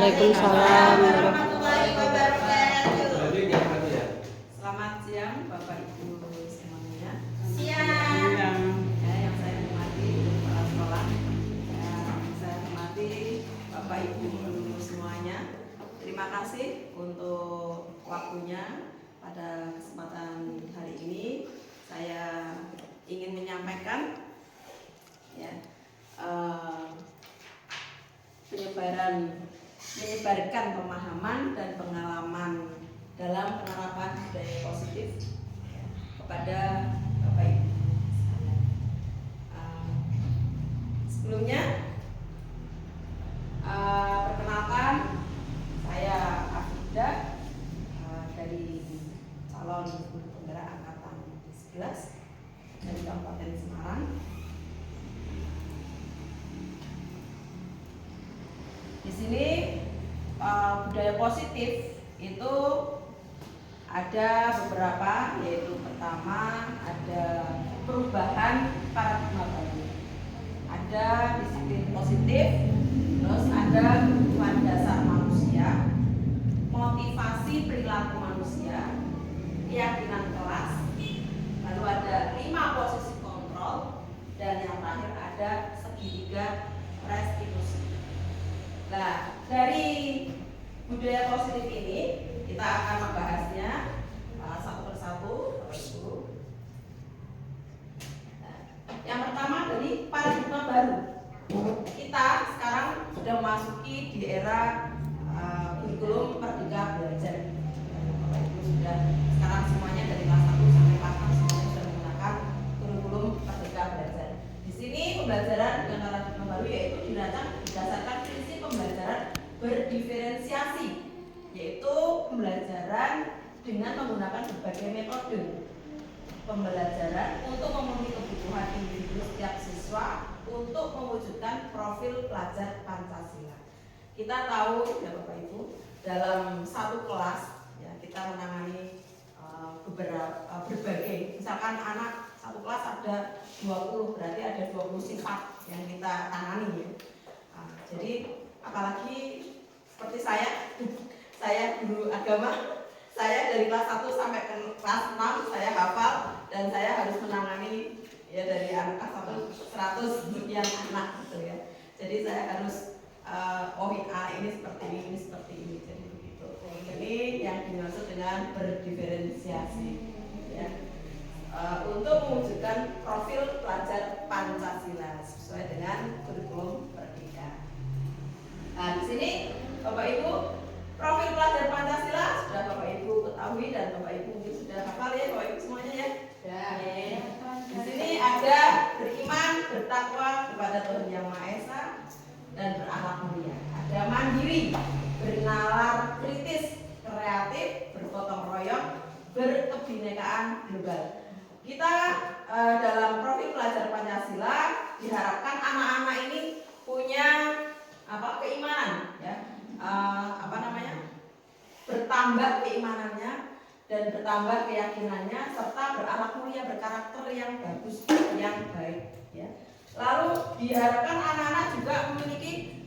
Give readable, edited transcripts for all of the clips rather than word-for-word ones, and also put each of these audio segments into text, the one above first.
Waalaikumsalam. Warahmatullahi wabarakatuh. Selamat siang Bapak Ibu semuanya. Siang. Yang saya hormati kepala sekolah, yang saya hormati Bapak Ibu guru semuanya. Terima kasih untuk waktunya pada kesempatan hari ini. Saya ingin menyampaikan menyebarkan pemahaman dan pengalaman dalam penerapan budaya positif kepada Bapak Ibu sekalian. Sebelumnya, perkenalkan, saya Afida dari calon guru penggerak angkatan 11 dari Kabupaten Semarang. Di sini budaya positif itu ada beberapa, yaitu pertama ada perubahan paradigma baru, ada disiplin positif, terus ada kebutuhan dasar manusia, motivasi perilaku manusia, keyakinan kelas, lalu ada 5 posisi kontrol, dan yang terakhir ada segitiga restitusi. Nah, dari budaya positif ini kita akan membahasnya satu persatu, Bapak Ibu. Nah, yang pertama dari paradigma baru. Kita sekarang sudah memasuki di era kurikulum Merdeka Belajar. Bapak Ibu sudah sekarang semuanya dari kelas 1 sampai kelas 6 semuanya sudah menggunakan kurikulum Merdeka Belajar. Di sini pembelajaran dengan paradigma baru yaitu dirancang berdasarkan prinsip pembelajaran berdiferensiasi, yaitu pembelajaran dengan menggunakan berbagai metode pembelajaran untuk memenuhi kebutuhan individu setiap siswa untuk mewujudkan profil pelajar Pancasila. Kita tahu ya Bapak Ibu, dalam satu kelas ya kita menangani berbagai, misalkan anak satu kelas ada 20, berarti ada 20 sifat yang kita tangani ya. Jadi apalagi seperti saya guru agama, saya dari kelas 1 sampai ke kelas 6 saya hafal dan saya harus menangani ya dari anak kelas 1 100 sekian anak gitu ya. Jadi saya harus ini seperti ini seperti ini, jadi begitu. Ini yang dimaksud dengan berdiferensiasi ya. Untuk mewujudkan profil pelajar Pancasila sesuai dengan kurikulum Merdeka. Nah, di sini Bapak Ibu, profil pelajar Pancasila sudah Bapak Ibu ketahui dan Bapak Ibu mungkin sudah hafal ya Bapak Ibu semuanya ya. Di sini ada beriman, bertakwa kepada Tuhan Yang Maha Esa dan berakhlak mulia. Ada mandiri, bernalar kritis, kreatif, bergotong royong, berkebinekaan global. Kita dalam profil pelajar Pancasila diharapkan anak-anak ini punya keimanan ya, bertambah keimanannya dan bertambah keyakinannya serta berakhlak mulia, berkarakter yang bagus, yang baik ya. Lalu diharapkan anak-anak juga memiliki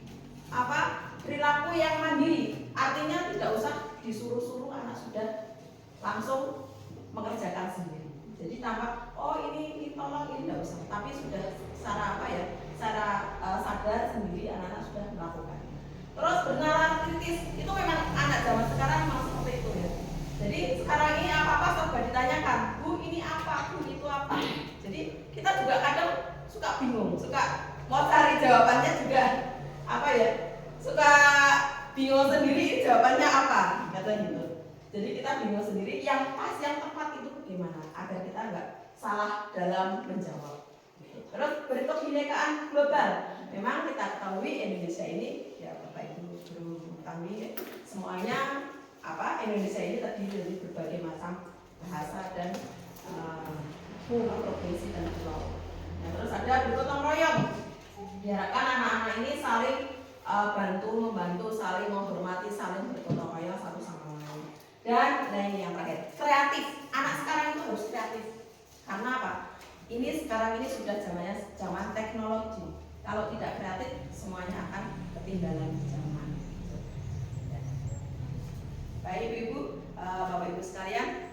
perilaku yang mandiri, artinya tidak usah disuruh-suruh, anak sudah langsung mengerjakan sendiri. Jadi tanpa ini tolong ini tidak usah, tapi sudah secara sadar sendiri anak-anak sudah melakukan. Terus bernalar kritis, itu memang anak zaman sekarang memang seperti itu ya. Jadi sekarang ini apa-apa serba ditanyakan, Bu ini apa, Bu itu apa. Jadi kita juga kadang suka bingung, suka mau cari jawabannya juga suka bingung sendiri jawabannya apa, kata gitu. Jadi kita bingung sendiri, yang pas, yang tepat itu bagaimana agar kita nggak salah dalam menjawab. Terus berkebinekaan global. Memang kita ketahui Indonesia ini ya Bapak Ibu guru kami semuanya Indonesia ini terdiri dari berbagai macam bahasa dan provinsi dan pulau. Nah, terus ada bergotong royong. Diharapkan anak-anak ini saling membantu, saling menghormati, saling bergotong royong satu sama lain. Dan ini yang terakhir, kreatif. Anak sekarang itu harus kreatif. Karena apa? Ini sekarang ini sudah zaman teknologi. Kalau tidak kreatif, semuanya akan ketinggalan zaman. Baik ibu-ibu, bapak ibu sekalian,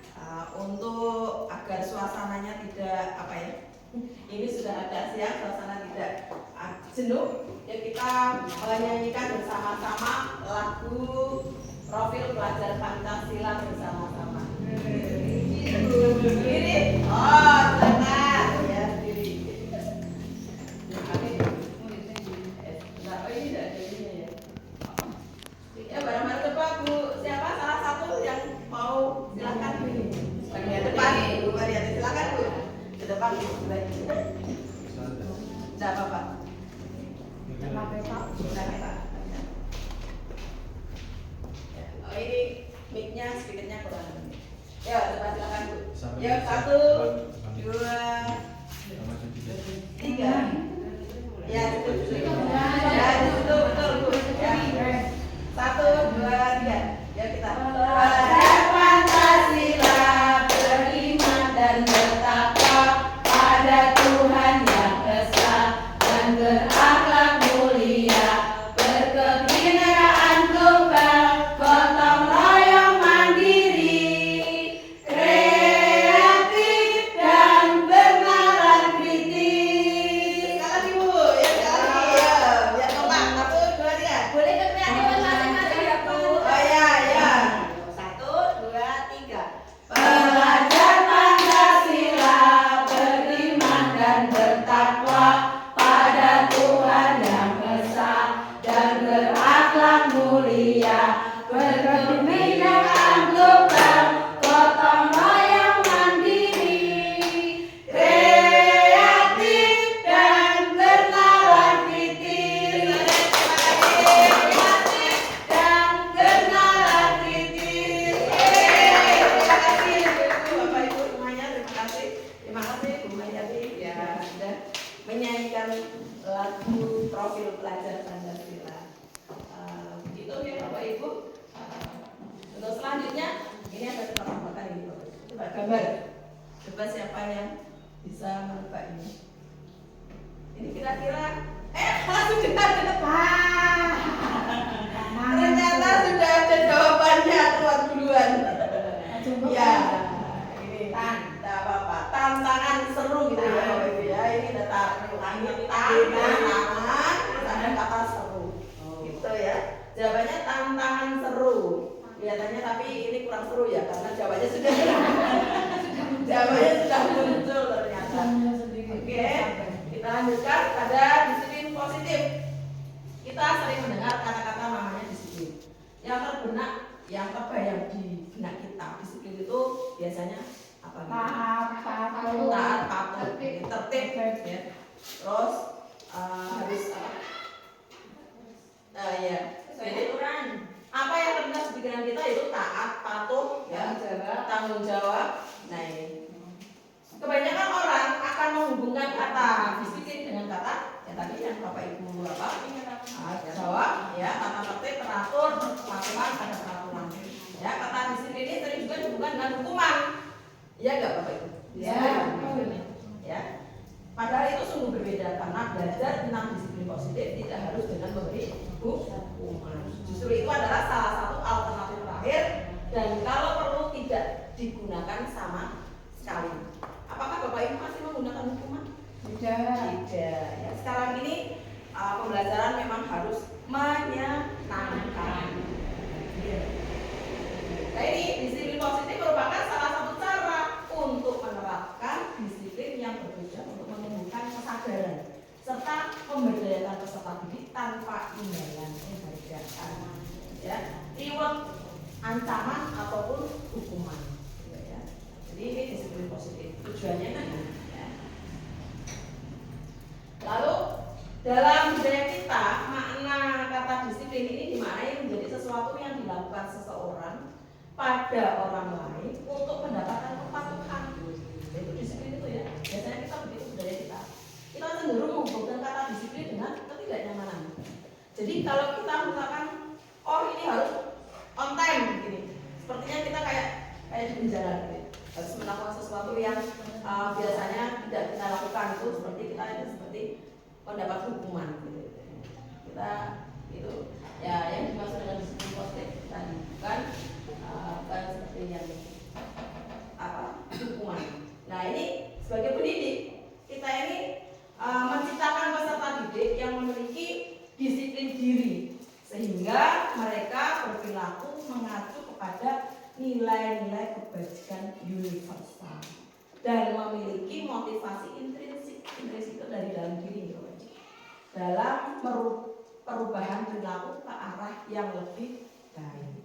untuk agar suasananya tidak apa ya, ini sudah agak siang, suasana tidak jenuh, ya kita menyanyikan bersama-sama lagu Profil Pelajar Pancasila bersama-sama. Berdiri, oh silakan ya berdiri. Oh ini tidak ada ini ya. Ya barang-barang depan Bu, siapa salah satu yang mau silakan ini. Bagian depan, Bu Mariati silakan Bu. Di depan Bu. Tidak apa-apa. Oh ini mic-nya speakernya kurang. Ya depan silakan Bu. Ya 1, 2, 3. Ya cukup. Ya betul betul Bu. Ya. 1, 2, 3. Ya kita. Pelajar Pancasila beriman dan bertakwa pada Tuhan yang esa dan berakhlak mulia, berkebinekaan global, gotong royong mandiri, kreatif dan bernalar kritis. Sekali lagi Bu, ya sekali lagi ya. Biar kompak. 1, 2, 3. Boleh kekreatifan masing-masing ya Bu. Oh ya ya. 1, 2, 3. Pelajar Pancasila beriman dan bertakwa pada Tuhan yang esa dan berakhlak mulia, berkebinekaan global, gotong royong mandiri, kreatif dan bernalar kritis. Kreatif dan bernalar kritis. Terima kasih Bu, Bapak Ibu semuanya, terima kasih. Terima kasih Bu Mayati ya sudah menyanyikan lagu Profil Pelajar Pancasila. Begitu ya Bapak Ibu. Untuk selanjutnya ini ada tempat-tempatan ini Bapak. Coba gambar. Coba siapa yang bisa menebak ini? Ini kira-kira sudah ada. Ternyata sudah ada jawabannya tuan duluan. Ya, ini tidak apa-apa. Tantangan seru gitu ya Bapak Ibu ya. Ini ada tantangan, terus ada kata seru. Gitu ya. Jawabannya tantangan seru. Kelihatannya tapi ini kurang seru ya karena jawabannya sudah muncul ternyata. Oke, kita lanjutkan pada disiplin positif. Kita sering mendengar kata-kata namanya disiplin. Yang terbenak, yang terbayang di benak kita, disiplin itu biasanya apa gitu? Taat, patuh, tertib ya. Terus harus apa? Ya, jadi apa yang terbenak di pikiran kita itu taat, patuh, ya, tanggung jawab. Nah ini. Kebanyakan orang akan menghubungkan kata disiplin dengan kata ya tadi yang Bapak Ibu apa? Jawab ya, kata tertib, teratur, kepatuhan, ada peraturan. Ya, kata disiplin ini sering juga dihubungkan dengan hukuman. Iya enggak Bapak Ibu? Ya. Ya. Padahal itu sungguh berbeda karena belajar tentang disiplin positif tidak harus dengan memberi hukuman. Justru itu adalah salah satu alternatif terakhir dan kalau perlu tidak digunakan sama sekali. Apakah Bapak Ibu masih menggunakan hukuman? Tidak. Ya, sekarang ini pembelajaran memang harus menyenangkan. Nah ini disiplin positif merupakan salah satu cara untuk menerapkan disiplin yang berbeda untuk menumbuhkan kesadaran serta memberdayakan peserta didik tanpa imbalan penghargaan, ya, reward, ancaman ataupun hukuman. Ya. Jadi ini disiplin positif tujuannya kan. Ya. Lalu dalam budaya kita makna kata disiplin ini dimaknai menjadi sesuatu yang dilakukan seseorang pada orang lain untuk mendapatkan kepatuhan. Itu disiplin itu ya. Biasanya kita begitu budaya kita. Kita cenderung menghubungkan kata disiplin dengan ketidaknyamanan. Jadi kalau kita mengatakan oh ini harus on time begini, sepertinya kita kayak di penjara gitu. Harus melakukan sesuatu yang biasanya tidak kita lakukan itu seperti kita seperti mendapat hukuman gitu. Kita itu ya yang dimaksud dengan disiplin positif tadi bukan nilai-nilai kebajikan universal dan memiliki motivasi intrinsik itu dari dalam diri dalam perubahan perilaku ke arah yang lebih baik.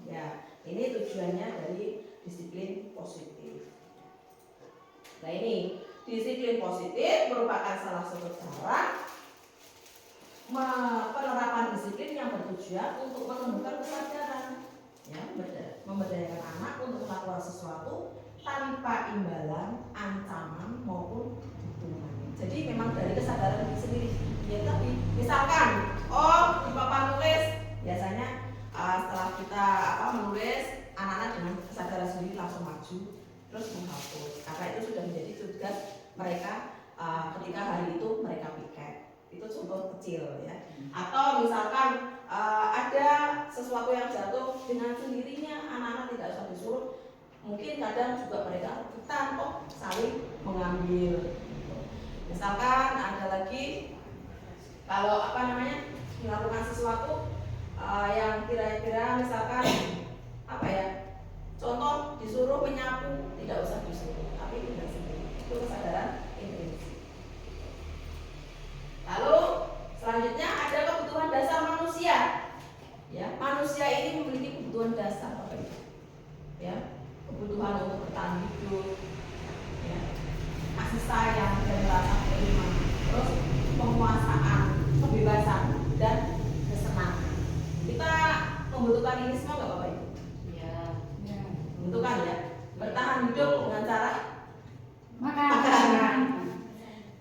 Ya, ini tujuannya dari disiplin positif. Nah, ini disiplin positif merupakan salah satu cara penerapan disiplin yang bertujuan untuk menumbuhkan kesadaran, ya, memberdayakan anak untuk melakukan sesuatu tanpa imbalan, ancaman maupun hukuman. Jadi memang dari kesadaran diri sendiri. Ya, tapi misalkan, di papan tulis biasanya setelah kita menulis, anak-anak dengan kesadaran sendiri langsung maju terus menghapus. Karena itu sudah menjadi tugas mereka ketika hari itu mereka piket. Itu contoh kecil, ya. Atau misalkan ada sesuatu yang jatuh dengan sendirinya, anak-anak tidak usah disuruh. Mungkin kadang juga mereka rebutan, saling mengambil. Misalkan ada lagi kalau melakukan sesuatu yang kira-kira misalkan contoh disuruh menyapu, tidak usah disuruh, tapi tidak sendiri. Itu kesadaran intrinsik. Lalu selanjutnya ada kebutuhan dasar manusia. Ya, manusia ini memiliki kebutuhan dasar apa itu? Ya, kebutuhan untuk bertahan hidup, ya, kasih sayang dan rasa terima, terus penguasaan, kebebasan dan kesenangan. Kita membutuhkan ini semua nggak Bapak Ibu? Ya. Membutuhkan, ya. Bertahan hidup dengan cara makan.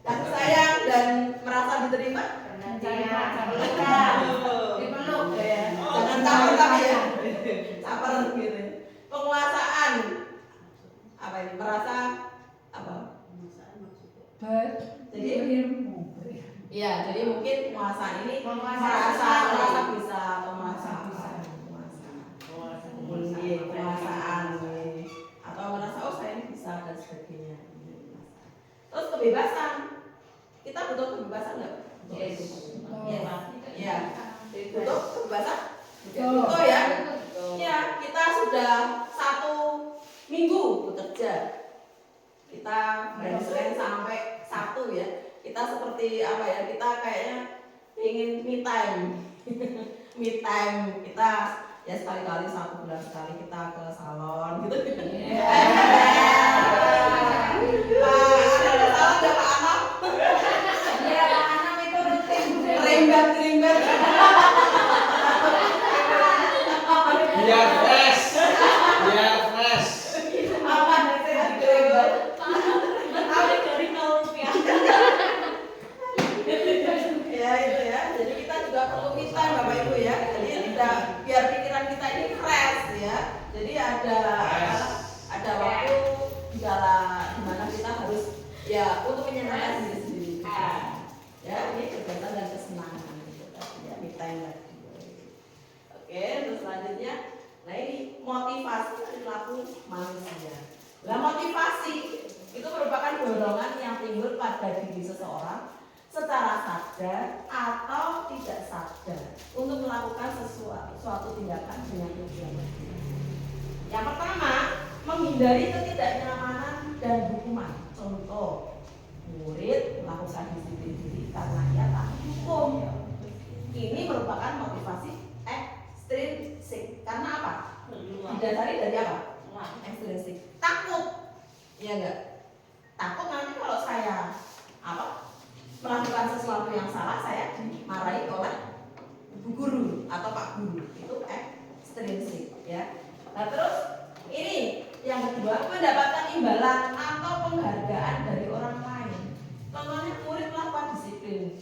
Kasih sayang dan merasa diterima. Dipeluk, ya. Jangan caper tapi ya. Caper gitu. Penguasaan merasa jadi mungkin penguasaan ini merasa bisa penguasaan atau merasa saya ini bisa dan sebagainya. Terus kebebasan, kita butuh kebebasan nggak? Yes. Ya. Butuh kebebasan? Butuh, ya. Ya, kita sudah 1 minggu bekerja. Kita dari Senin sampai Sabtu, ya. Kita seperti kita kayaknya ingin me time. Me time. Kita ya sekali-kali 1 bulan sekali kita ke salon gitu. Kerimbat. Biar fresh. Apa nih kerimbat? Ya itu ya. Jadi kita juga perlu me time Bapak Ibu, ya. Jadi tidak biar pikiran kita ini fresh, ya. Jadi ada waktu di mana kita harus untuk menyenangkan diri sendiri. Ya, ini kegiatan dan kesenangan gitu tadi, ya, me time lagi. Oke, terus selanjutnya, nah ini motivasi perilaku manusia. Nah, motivasi itu merupakan dorongan yang timbul pada diri seseorang secara sadar atau tidak sadar untuk melakukan suatu tindakan dengan tujuan. Yang pertama, menghindari ketidaknyamanan dan hukuman. Contoh, murid melakukan disiplin diri karena ia takut hukum. Ini merupakan motivasi ekstrinsik. Karena apa? Didasari dari apa? Ekstrinsik. Takut. Iya enggak? Takut nanti kalau saya melakukan sesuatu yang salah, saya dimarahi oleh bu guru atau pak guru. Itu ekstrinsik, ya. Nah, terus ini yang kedua, mendapatkan imbalan atau penghargaan dari orang lain. Contohnya murid melakukan disiplin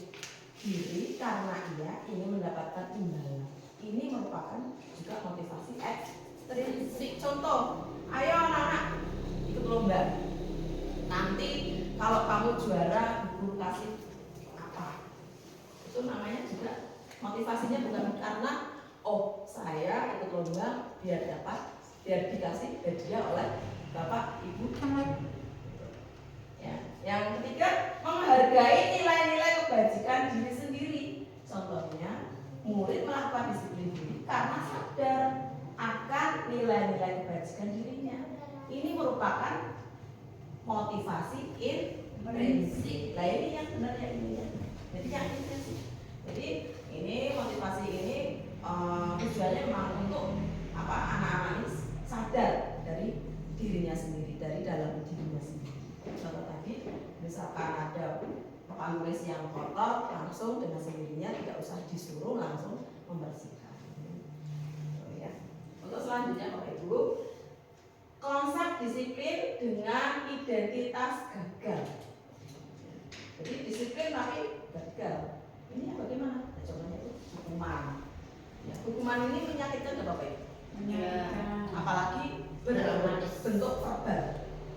diri karena ia ingin mendapatkan imbalan. Ini merupakan juga motivasi ekstrinsik. Contoh, ayo anak-anak ikut lomba. Nanti kalau kamu juara, guru kasih apa? Itu namanya juga motivasinya bukan karena saya ikut lomba biar dikasih hadiah oleh bapak ibu. Ya. Yang ketiga, menghargai nilai-nilai kebajikan diri sendiri. Contohnya, murid melakukan disiplin diri karena sadar akan nilai-nilai kebajikan diri merupakan motivasi intrinsik. Nah ini yang benar ya ini ya. Jadi yang intrinsik. Jadi ini motivasi ini tujuannya memang untuk anak-anak ini sadar dari dirinya sendiri, dari dalam dirinya sendiri. Contoh tadi, misalkan ada papan tulis yang kotor, langsung dengan sendirinya tidak usah disuruh, langsung membersihkan. Ya. Untuk selanjutnya Bapak Ibu, konsep disiplin dengan identitas gagal. Jadi disiplin tapi gagal. Ini yang bagaimana? Nah, contohnya itu hukuman. Ya, hukuman ini menyakitkan nggak Bapak Ibu? Menyakitkan. Apalagi bentuk verbal.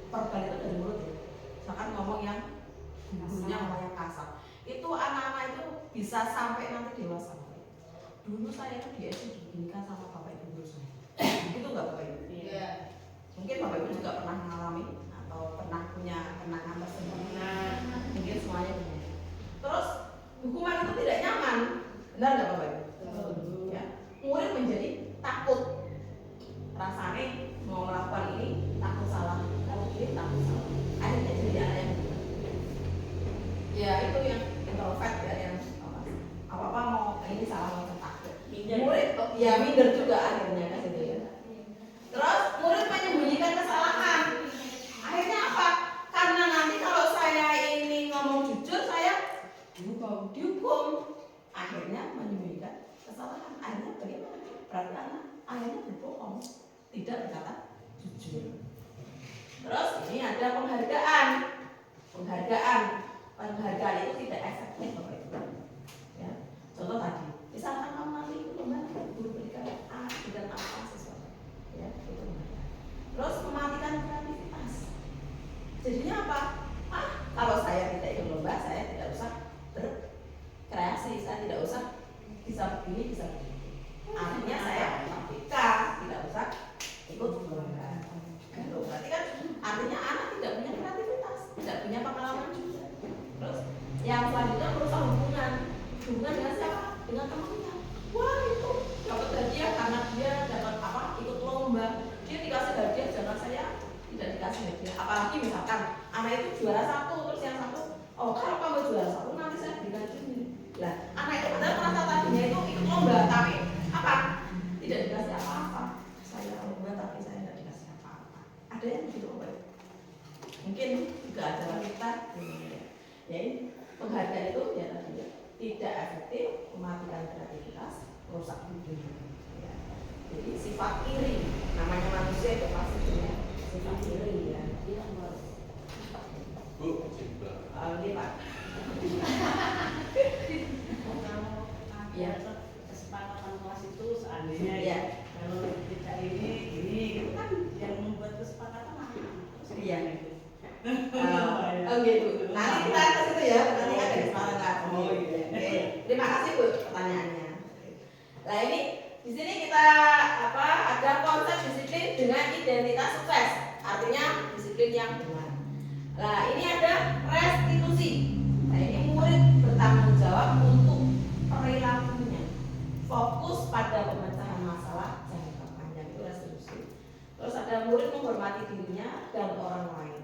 Verbal itu dari mulut ya. Misalkan ngomong yang gurunya ngomong yang kasar. Itu anak-anak itu bisa sampai nanti dewasa. Dulu saya itu di SD diginikan sama Bapak Ibu guru saya. Itu nggak Bapak Ibu? Iya. Mungkin Bapak Ibu juga pernah mengalami atau pernah punya kenangan tersebut. Mungkin semuanya punya. Terus hukuman itu tidak nyaman, benar nggak Bapak Ibu? Ya. Murid menjadi takut. Rasanya mau melakukan ini takut salah, kalau ini takut salah. Akhirnya jadi anak yang ya itu yang introvert ya, yang apa-apa mau ini salah mau takut. Murid ya minder juga akhirnya kan gitu ya. Terus murid menyembunyikan kesalahan. Akhirnya apa? Karena nanti kalau saya ini ngomong jujur saya dihukum. Akhirnya menyembunyikan kesalahan. Akhirnya bagaimana? Berarti akhirnya berbohong, tidak berkata jujur. Terus ini ada penghargaan. Penghargaan itu tidak efektif Bapak Ibu. Ya. Contoh tadi, misalkan kamu nanti ikut lomba, guru berikan A dengan apa sesuatu. Ya, itu penghargaan. Terus mematikan kreativitas. Jadinya apa? Kalau saya tidak ikut lomba, saya tidak usah berkreasi, saya tidak usah bisa begini, bisa begini. Artinya saya tidak usah ikut lomba. Berarti kan artinya anak tidak punya kreativitas, tidak punya pengalaman juga. Terus yang selanjutnya merusak hubungan dengan siapa? Dengan temannya. Wah itu dapat hadiah karena dia dapat ikut lomba. Dia dikasih hadiah, jangan saya tidak dikasih hadiah. Apalagi misalkan anak itu juara 1, terus yang satu, kalau kamu juara 1 nanti saya berikan ini. Lah anak itu padahal merasa tadinya itu ikut lomba, tapi tidak dikasih apa-apa. Saya lomba tapi saya tidak dikasih apa-apa. Ada yang begitu Bapak? Mungkin juga ada kita. Ya ini penghargaan itu ya tadi ya, tidak efektif, mematikan kreativitas, merusak hubungan. Ya. Jadi sifat iri, namanya manusia itu pasti punya sifat iri ya. Dia harus. Bu, ini Pak. Ya. Kesepakatan kelas itu seandainya ya kalau kita ini kan yang membuat kesepakatan apa? Iya. Gitu. Nanti kita ke situ ya. Nanti ada kesepakatan. Oke. Terima kasih Bu pertanyaannya. Nah ini di sini kita ada konsep disiplin dengan identitas sukses. Artinya disiplin yang benar. Nah ini ada restitusi. Nah ini murid bertanggung jawab untuk perilakunya. Fokus pada pemecahan masalah jangka panjang, itu restitusi. Terus ada murid menghormati dirinya dan orang lain.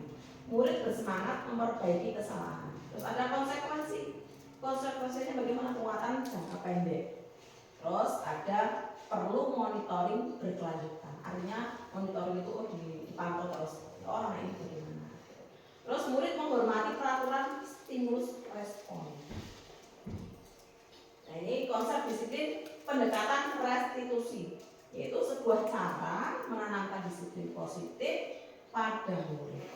Murid bersemangat memperbaiki kesalahan. Terus ada konsekuensi. Konsekuensinya bagaimana penguatan jangka pendek. Terus ada perlu monitoring berkelanjutan. Artinya monitoring itu dipantau terus. Orang ini bagaimana. Terus murid menghormati peraturan stimulus respon. Nah ini konsep disiplin pendekatan restitusi, yaitu sebuah cara menanamkan disiplin positif pada murid.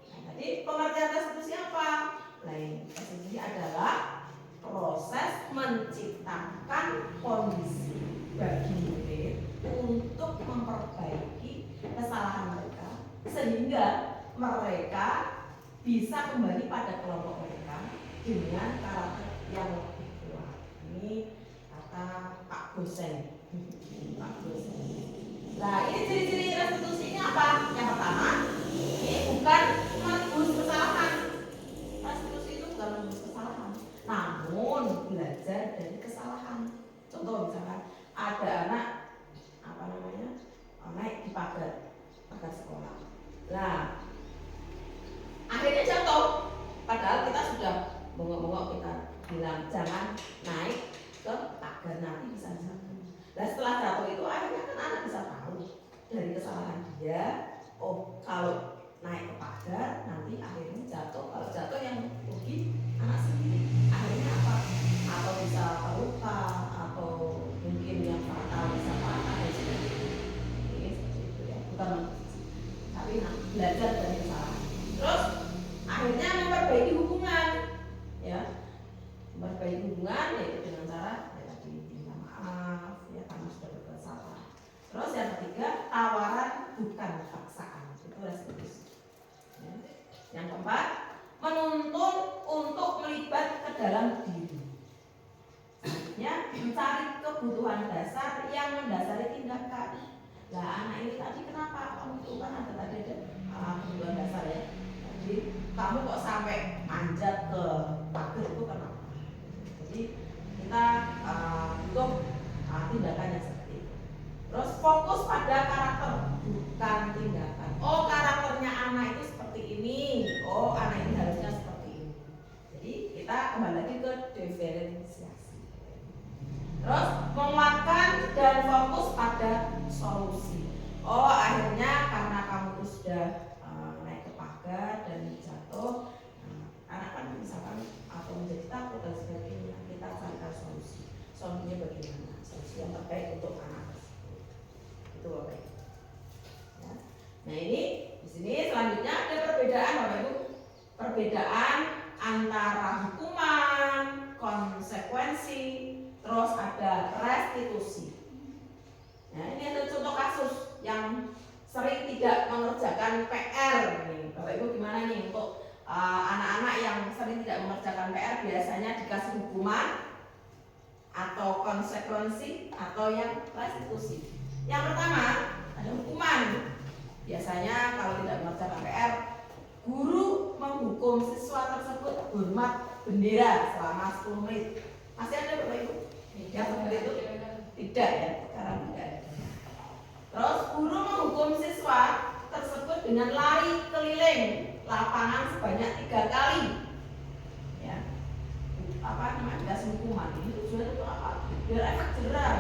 Nah, jadi pengertian restitusi apa? Nah, restitusi adalah proses menciptakan kondisi bagi murid untuk memperbaiki kesalahan mereka sehingga mereka bisa kembali pada kelompok mereka dengan karakter yang lebih kuat. Ini kata Pak Gosen. Pak Gosen. Nah, ini ciri-ciri restitusinya apa? Yang pertama, ini bukan menebus kesalahan. Restitusi itu bukan menebus kesalahan, namun belajar dari kesalahan. Contoh misalkan ada anak naik di pagar sekolah. Nah, belajar dari kesalahan. Terus akhirnya memperbaiki hubungan, ya, memperbaiki hubungan yaitu dengan cara ya tadi minta maaf, ya karena sudah berbuat salah. Terus yang ketiga, tawaran bukan paksaan, itu restitusi. Ya. Yang keempat, menuntun untuk melibat ke dalam diri. Selanjutnya, mencari kebutuhan dasar yang mendasari tindakan. Lah anak ini tadi kenapa kamu itu kan ada tadi ada kebutuhan dasar ya. Jadi kamu kok sampai manjat ke pagar itu kenapa? Jadi kita butuh tindakan yang seperti itu. Terus fokus pada karakter bukan tindakan. Oh karakternya anak itu seperti ini. Oh anak ini harusnya seperti ini. Jadi kita kembali lagi ke diferensiasi. Terus menguatkan dan fokus pada solusi. Oh akhirnya karena kamu itu sudah naik ke pagar dan jatuh, anak kan misalkan atau menjadi takut dan sebagainya, kita carikan solusi. Solusinya bagaimana? Solusi yang terbaik untuk anak tersebut. Itu Bapak Ibu. Ya. Nah ini di sini selanjutnya ada perbedaan Bapak Ibu. Perbedaan antara hukuman, konsekuensi, terus ada restitusi. Nah ini ada contoh kasus yang sering tidak mengerjakan PR nih. Bapak Ibu gimana nih untuk anak-anak yang sering tidak mengerjakan PR biasanya dikasih hukuman atau konsekuensi atau yang restitusi. Yang pertama ada hukuman. Biasanya kalau tidak mengerjakan PR, guru menghukum siswa tersebut hormat bendera selama 10 menit. Masih ada Bapak Ibu? Yang seperti itu? Tidak ya, sekarang tidak. Terus guru menghukum siswa tersebut dengan lari keliling lapangan sebanyak 3 kali. Ya. Apa namanya? Dikasih hukuman. Ini tujuannya itu apa? Biar efek jerah.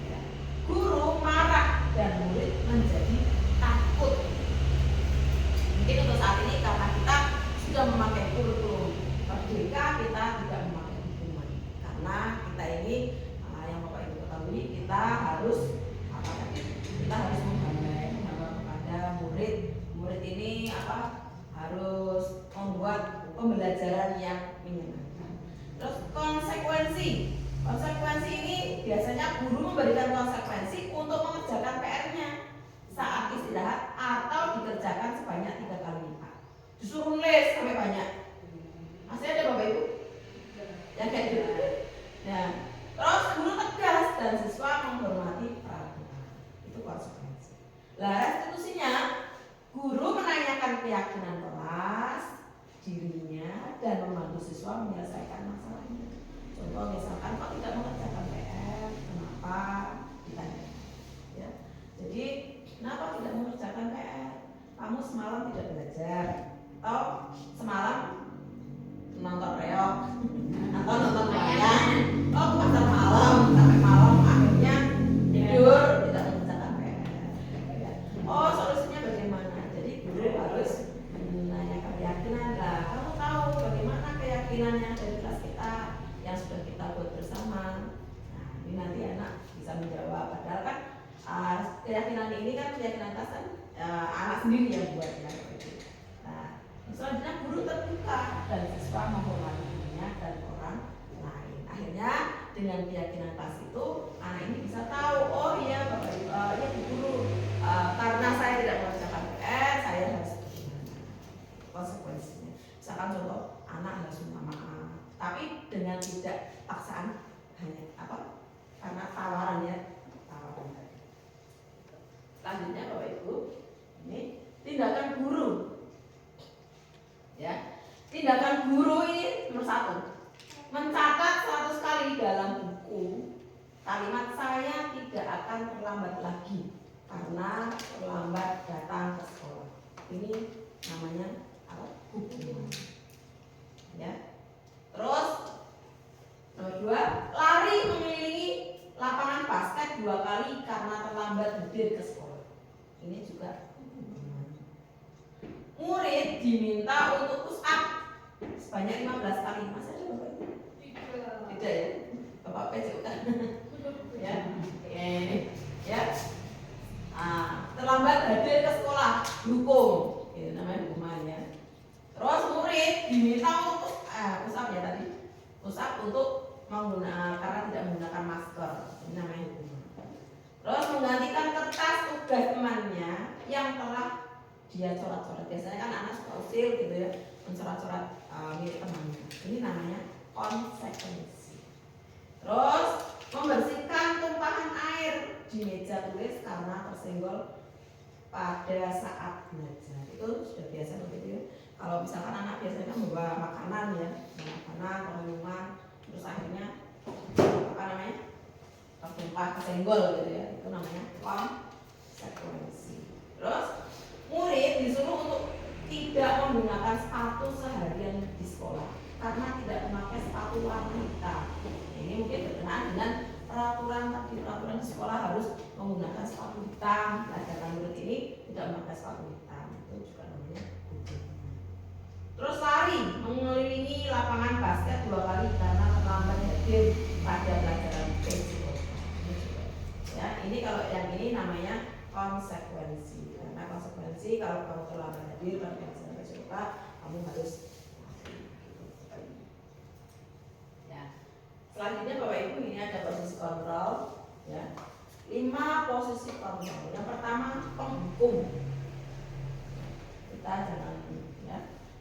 Ya. Guru marah dan murid menjadi takut. Mungkin untuk saat ini karena kita sudah memakai kurikulum merdeka, kita tidak memakai hukuman. Karena kita ini yang Bapak Ibu ketahui, kita harus menggambar kepada murid. Murid ini harus membuat pembelajaran yang menyenangkan. Terus konsekuensi. Konsekuensi ini biasanya guru memberikan konsekuensi untuk mengerjakan PR-nya saat istirahat atau dikerjakan sebanyak 3 kali lipat. Disuruh nulis sampai banyak. Masih ada Bapak Ibu? Ya kayak gitu. Nah, terus guru tegas dan siswa menghormati peraturan. Itu konsekuensi. Lah restitusinya, guru menanyakan keyakinan kelas, dirinya dan membantu siswa menyelesaikan masalahnya. Contoh misalkan kok tidak mengerjakan PR, kenapa? Ditanya. Ya. Jadi kenapa tidak mengerjakan PR? Kamu semalam tidak belajar atau semalam nonton reok atau nonton wayang, oh pasar malam sampai malam akhirnya tidur tidak mengerjakan PR. Oh solusinya bagaimana? Jadi guru harus menanyakan keyakinan. Lah kamu tahu bagaimana keyakinannya dari kelas kita yang sudah kita buat bersama. Nah ini nanti anak bisa menjawab. Padahal kan keyakinan ini kan keyakinan kelas kan anak sendiri yang buat ya. Nah selanjutnya guru terbuka dan siswa menghormati dirinya dan orang lain. Akhirnya dengan keyakinan kelas itu anak ini bisa tahu, oh iya Bapak Ibu, ya guru, karena saya tidak mengerjakan PR, saya harus bagaimana konsekuensinya. Misalkan contoh anak harus minta maaf, tapi dengan tidak paksaan, hanya karena tawaran ya, tawaran tadi. Selanjutnya Bapak Ibu, ini tindakan guru. Ya, tindakan guru ini nomor 1, mencatat 100 kali dalam buku kalimat saya tidak akan terlambat lagi karena terlambat datang ke sekolah. Ini namanya hukuman. Ya. Terus nomor 2, lari mengelilingi lapangan basket 2 kali karena terlambat hadir ke sekolah. Ini juga murid diminta untuk push up sebanyak 15 kali. Masa ada Bapak Ibu? Tidak ya? Bapak PJK kan? Ya. Ya. Terlambat hadir ke sekolah, dihukum. yang telah dia coret-coret. Biasanya kan anak suka usil gitu ya, mencoret-coret milik temannya. Ini namanya konsekuensi. Terus membersihkan tumpahan air di meja tulis karena tersenggol pada saat belajar. Itu sudah biasa begitu ya. Kalau misalkan anak biasanya kan membawa makanan ya, makanan, minuman, terus akhirnya apa namanya? Tertumpah kesenggol gitu ya. Itu namanya konsekuensi. Terus murid disuruh untuk tidak menggunakan sepatu seharian di sekolah karena tidak memakai sepatu warna hitam. Ini mungkin berkenaan dengan peraturan di sekolah harus menggunakan sepatu hitam. Ajarkan murid ini tidak memakai sepatu hitam. Itu juga namanya hukum. Terus lari mengelilingi lapangan basket 2 kali karena terlambat hadir pada pelajaran fisika. Ya, ini kalau yang ini namanya konsekuensi. Karena konsekuensi kalau kamu terlambat hadir pada pelajaran fisika, kamu harus ya. Selanjutnya Bapak Ibu, ini ada posisi kontrol ya. 5 posisi kontrol. Yang pertama penghukum. Kita jangan ya.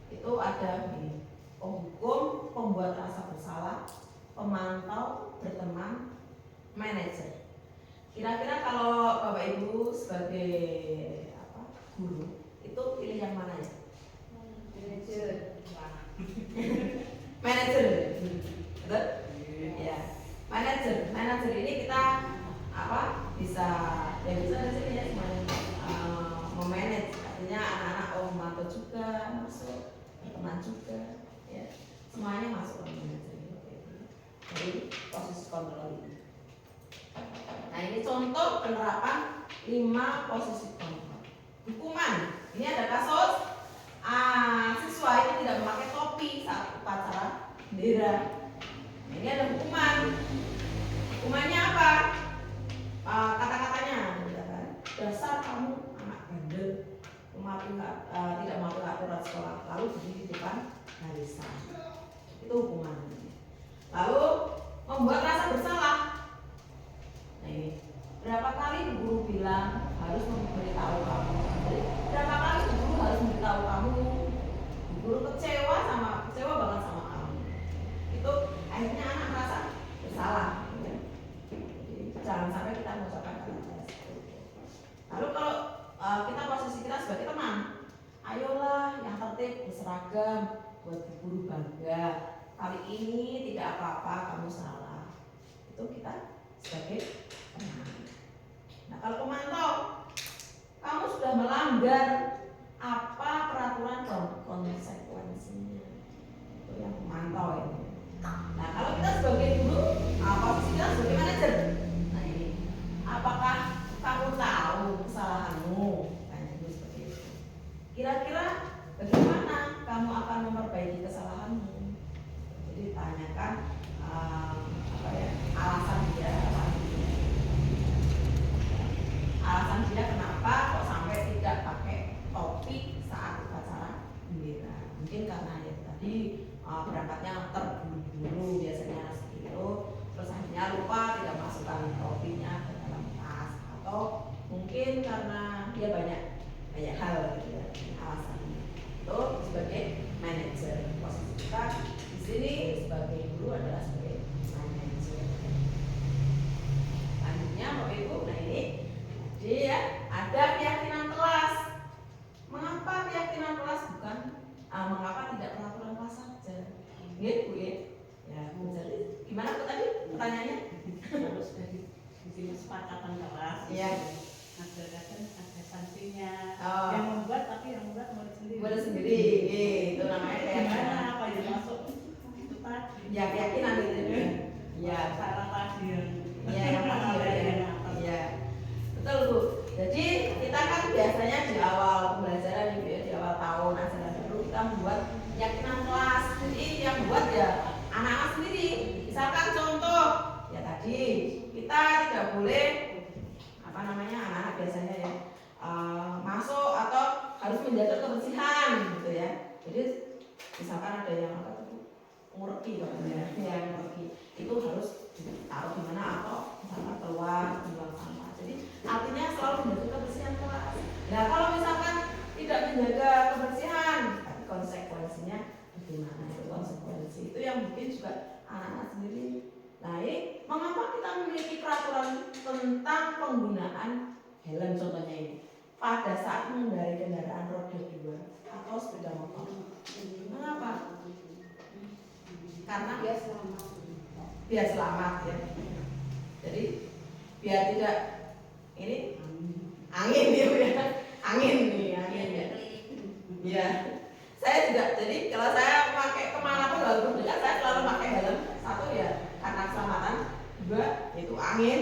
Itu ada ini. Penghukum, pembuat rasa bersalah, pemantau, berteman, manajer. Kira-kira kalau Bapak Ibu sebagai guru itu pilih yang mana ya? Manajer. Manajer. Betul? Ya. Manajer ini kita bisa ya bisa di sini ya semuanya memanage, artinya anak-anak memantau juga masuk, berteman juga, ya semuanya masuk ke manajer ini. Jadi posisi kontrol ini. Nah ini contoh penerapan 5 posisi kontrol. Hukuman, ini ada kasus siswa itu tidak memakai topi saat upacara bendera. Nah, ini ada hukuman. Hukumannya apa? Kata-katanya, dasar kamu anak bandel, tidak mematuhi aturan sekolah, lalu berdiri di depan barisan. Itu hukumannya. Lalu membuat rasa bersalah. Nah ini, berapa kali guru bilang harus memberitahu kamu? Berapa kali guru harus memberitahu kamu? Guru kecewa banget sama kamu. Itu akhirnya anak merasa bersalah. Jadi, jangan sampai kita mengucapkan kata-kata seperti itu. Lalu kalau kita posisi kita sebagai teman, ayolah yang tertib berseragam buat guru bangga. Kali ini tidak apa-apa, kamu salah. Itu kita sebagai teman. Nah kalau pemantau, kamu sudah melanggar apa peraturan dan konsekuensinya. Itu yang pemantau ini. Nah kalau kita sebagai guru, posisi kita sebagai manajer. Nah ini, apakah kamu tahu kesalahanmu? Nah itu seperti itu. Kira-kira bagaimana kamu akan memperbaiki kesalahanmu? Jadi tanyakan alasan dia kenapa kok sampai tidak pakai topi saat upacara bendera. Mungkin karena ya tadi berangkatnya terburu-buru biasanya seperti itu, terus akhirnya lupa tidak masukkan topinya ke dalam tas, atau mungkin karena dia banyak hal gitu ya alasannya. Itu sebagai manajer. Posisi kita di sini sebagai guru adalah sebagai manajer. Selanjutnya Bapak Ibu, nah ini dia ada keyakinan kelas. Mengapa keyakinan kelas bukan mengapa tidak peraturan kelas saja? Gitu ya. Ya, jadi gimana Bu tadi pertanyaannya? Harus dari kesepakatan kelas. Iya. Ada sanksinya. Oh. Yang membuat tapi yang membuat murid sendiri. Murid sendiri. Itu namanya keyakinan. Apa yang masuk itu tadi? Ya keyakinan itu. Ya, salah tadi. Iya, yang tadi. Iya. Betul Bu. Jadi kita kan biasanya di awal pembelajaran di awal tahun ajaran baru kita membuat keyakinan kelas. Jadi yang buat ya anak-anak sendiri. Misalkan contoh ya tadi kita tidak boleh anak-anak biasanya ya masuk atau harus menjaga kebersihan gitu ya. Jadi misalkan ada yang ngurki katanya, yang ngurki itu harus taruh di mana atau misalkan keluar buang sampah. Jadi artinya selalu menjaga kebersihan kelas. Nah kalau memiliki peraturan tentang penggunaan helm contohnya ini pada saat mengendarai kendaraan roda 2 atau sepeda motor. Mengapa? Karena biar selamat ya. Jadi biar tidak ini angin ya, angin ya. Ya, saya juga. Jadi kalau saya pakai kemana pun walaupun dekat saya selalu pakai helm. Satu ya karena keselamatan, dua itu angin.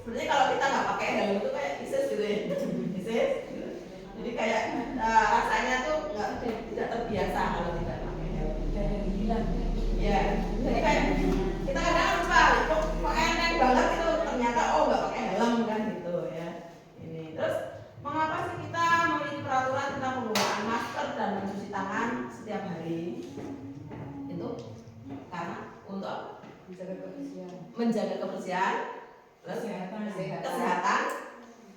Sebenarnya kalau kita nggak pakai helm itu kayak ISIS gitu ya, ISIS. Jadi kayak rasanya tuh tidak terbiasa kalau tidak pakai helm. Ya, jadi kayak kita kadang lupa, kok enteng banget itu ternyata nggak pakai helm kan gitu ya. Ini terus mengapa sih kita memiliki peraturan tentang penggunaan masker dan mencuci tangan setiap hari? Itu karena untuk menjaga kebersihan, terus kesehatan,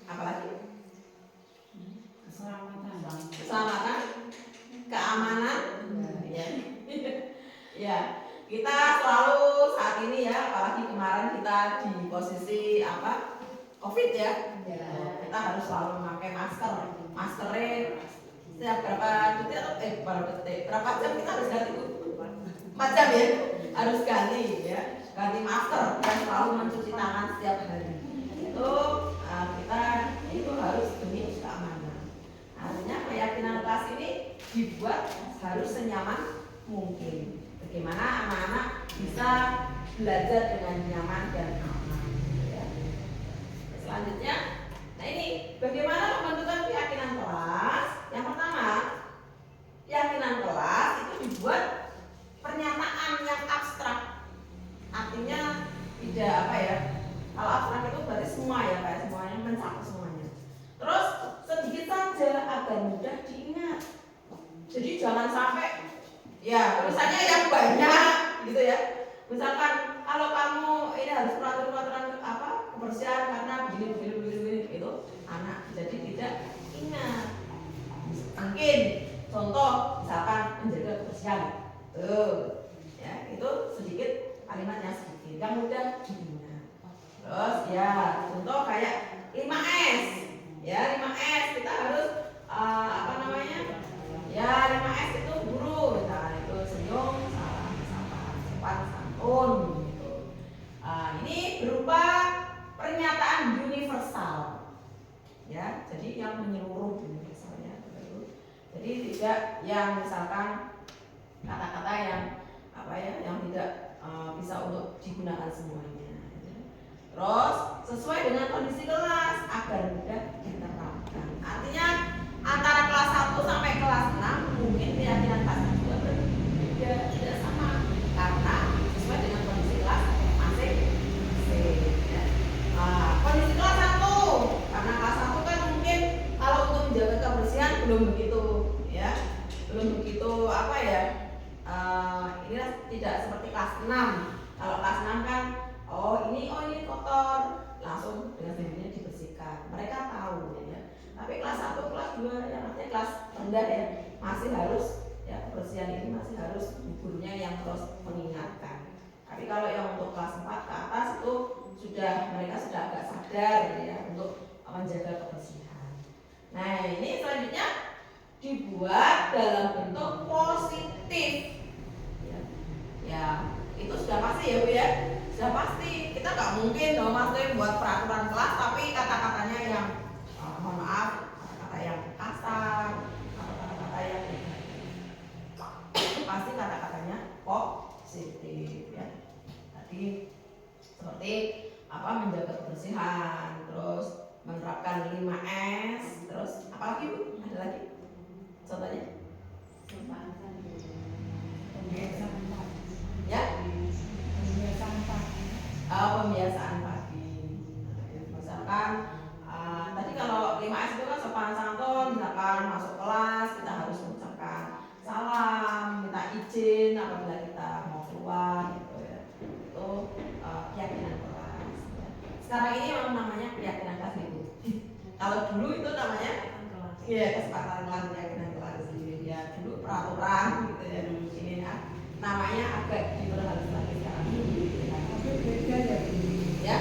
apalagi keselamatan, keamanan, ya. Kita selalu saat ini ya, apalagi kemarin kita di posisi COVID ya. Kita harus selalu memakai masker. Maskernya setiap berapa detik atau berapa jam kita harus ganti? 4 jam ya, harus ganti ya, ganti masker dan selalu mencuci tangan setiap hari. Itu kita itu harus demi keamanan. Artinya keyakinan kelas ini dibuat harus senyaman mungkin. Bagaimana anak-anak bisa belajar dengan nyaman dan aman. Ya. Selanjutnya, nah ini bagaimana pembentukan keyakinan kelas? Yang pertama, keyakinan kelas itu dibuat pernyataan yang abstrak. Artinya tidak kalau abstrak itu berarti semua ya, kayak semuanya mencakup semuanya. Terus sedikit saja agar mudah diingat. Jadi jangan sampai ya tulisannya yang banyak gitu ya. Misalkan kalau kamu ini harus peraturan kebersihan karena begini itu anak jadi tidak ingat. Mungkin contoh misalkan menjaga kebersihan ya itu sedikit kalimatnya sedikit yang mudah diingat. Terus ya contoh kayak 5S ya, 5S kita harus ya 5S itu guru misalkan itu senyum, salam, sapa, sopan, santun gitu. Ini berupa pernyataan universal ya, jadi yang menyeluruh universalnya gitu. Jadi tidak yang misalkan kata-kata yang yang tidak bisa untuk digunakan semuanya. Terus sesuai dengan kondisi kelas agar mudah diterapkan. Artinya antara kelas 1 sampai kelas 6 mungkin keyakinan kelas juga berbeda, tidak sama karena sesuai dengan kondisi kelas masing-masing. Ya. Kondisi kelas 1 karena kelas 1 kan mungkin kalau untuk menjaga kebersihan belum begitu ya, belum begitu ini tidak seperti kelas 6. Kalau kelas 6 kan ini kotor, langsung dengan sendirinya dibersihkan. Mereka tahu ya. Tapi kelas 1, kelas 2 yang artinya kelas rendah ya, masih harus ya kebersihan ini masih harus gurunya yang terus mengingatkan. Tapi kalau yang untuk kelas 4 ke atas itu mereka sudah agak sadar ya untuk menjaga kebersihan. Nah, ini selanjutnya dibuat dalam bentuk positif. Ya, itu sudah pasti ya Bu ya. Sudah pasti. Kita nggak mungkin dong maksudnya buat peraturan kelas tapi kata-katanya yang mohon maaf, kata-kata yang kasar, kata-kata yang pasti kata-katanya positif ya. Tadi seperti menjaga kebersihan, terus menerapkan 5S, terus apalagi Bu? Ada lagi? Contohnya? Ya? Pembiasaan pagi. Misalkan tadi kalau 5S itu kan sopan santun, misalkan masuk kelas kita harus mengucapkan salam, minta izin apabila kita mau keluar gitu ya. Itu keyakinan kelas. Ya. Sekarang ini memang namanya keyakinan kelas itu. Kalau dulu itu namanya kesepakatan kelas, keyakinan kelas ya. Dulu peraturan gitu ya. Ini namanya agak diperhalus lagi sekarang. Ya.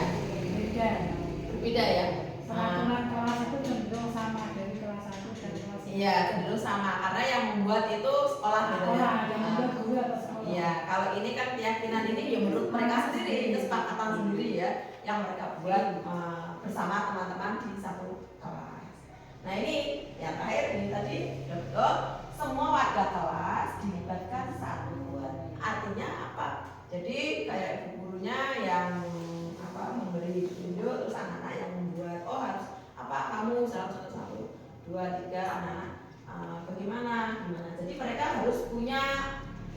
ya menurut mereka sendiri, kesepakatan sendiri ya yang mereka buat bersama teman-teman di satu kelas. Nah ini yang terakhir ini tadi betul semua warga kelas dilibatkan satu buat. Artinya apa? Jadi kayak ibu gurunya yang memberi petunjuk, terus anak-anak yang membuat harus kamu satu, dua, tiga anak-anak bagaimana. Jadi mereka harus punya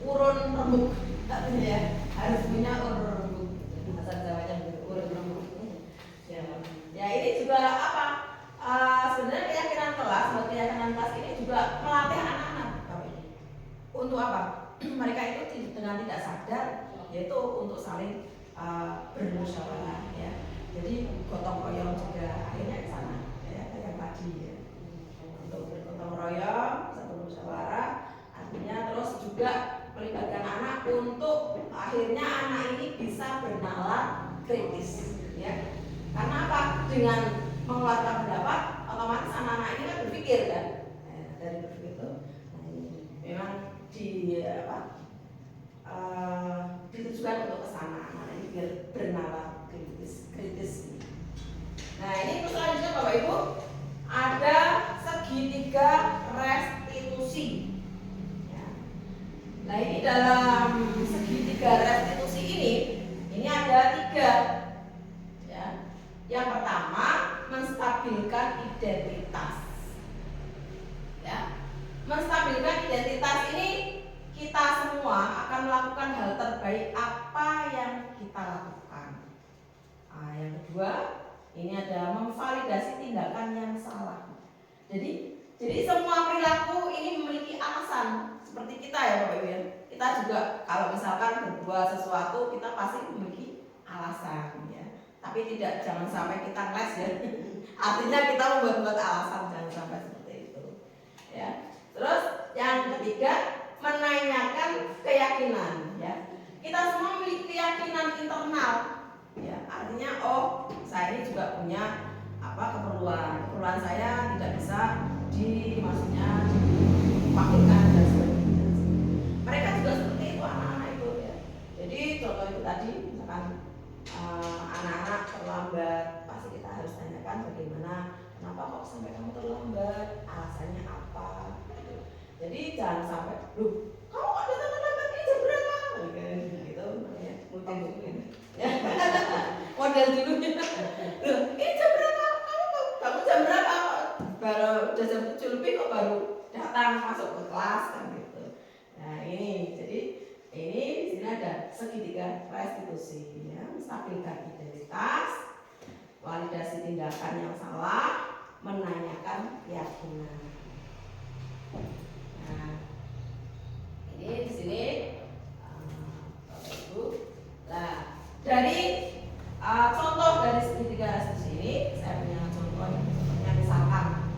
urun rembuk, katanya ya, harus punya urun rembuk. Bahasa Jawanya urun rembuk. Ya ini juga sebenarnya keyakinan kelas ini juga melatih anak-anak untuk apa? Mereka itu dengan tidak sadar yaitu untuk saling bermusyawarah ya. Jadi gotong royong juga akhirnya ke sana ya, yang tadi ya. Untuk bergotong royong, satu musyawarah, artinya terus juga melibatkan anak untuk akhirnya anak ini bisa bernalar kritis ya. Karena apa? Dengan mengeluarkan pendapat otomatis anak-anak ini kan berpikir kan. Dari berpikir itu memang ditujukan untuk ke sana anak ini biar bernalar kritis. Nah ini selanjutnya Bapak Ibu ada segitiga restitusi ya. Nah ini dalam segitiga restitusi ini ada 3 ya. Yang pertama menstabilkan identitas ya. Menstabilkan identitas ini kita semua akan melakukan hal terbaik apa yang kita lakukan. Yang kedua ini ada memvalidasi tindakan yang salah. Jadi semua perilaku ini memiliki alasan seperti kita ya Bapak Ibu ya. Kita juga kalau misalkan berbuat sesuatu kita pasti memiliki alasan ya. Tapi jangan sampai kita ngeles ya. Artinya kita membuat alasan, jangan sampai seperti itu ya. Terus yang ketiga menanyakan keyakinan ya. Kita semua memiliki keyakinan internal ya. Artinya saya ini juga punya keperluan saya tidak bisa diwakilkan dan sebagainya. Mereka juga seperti itu anak-anak itu ya. Jadi contoh itu tadi misalkan anak-anak terlambat, pasti kita harus tanyakan bagaimana, kenapa kok sampai kamu terlambat, alasannya apa. Jadi jangan sampai, kamu kok datang terlambat ini jam berapa? Gitu, model dulu. Ini jam berapa? Kamu jam berapa? Baru udah jam 7 lebih kok baru datang masuk ke kelas kan gitu. Nah ini, jadi ini di sini ada segitiga restitusi ya, menstabilkan identitas, validasi tindakan yang salah, menanyakan keyakinan. Nah, ini di sini Bapak Ibu. Nah, dari contoh dari segitiga restitusi ini, saya punya contoh seperti misalkan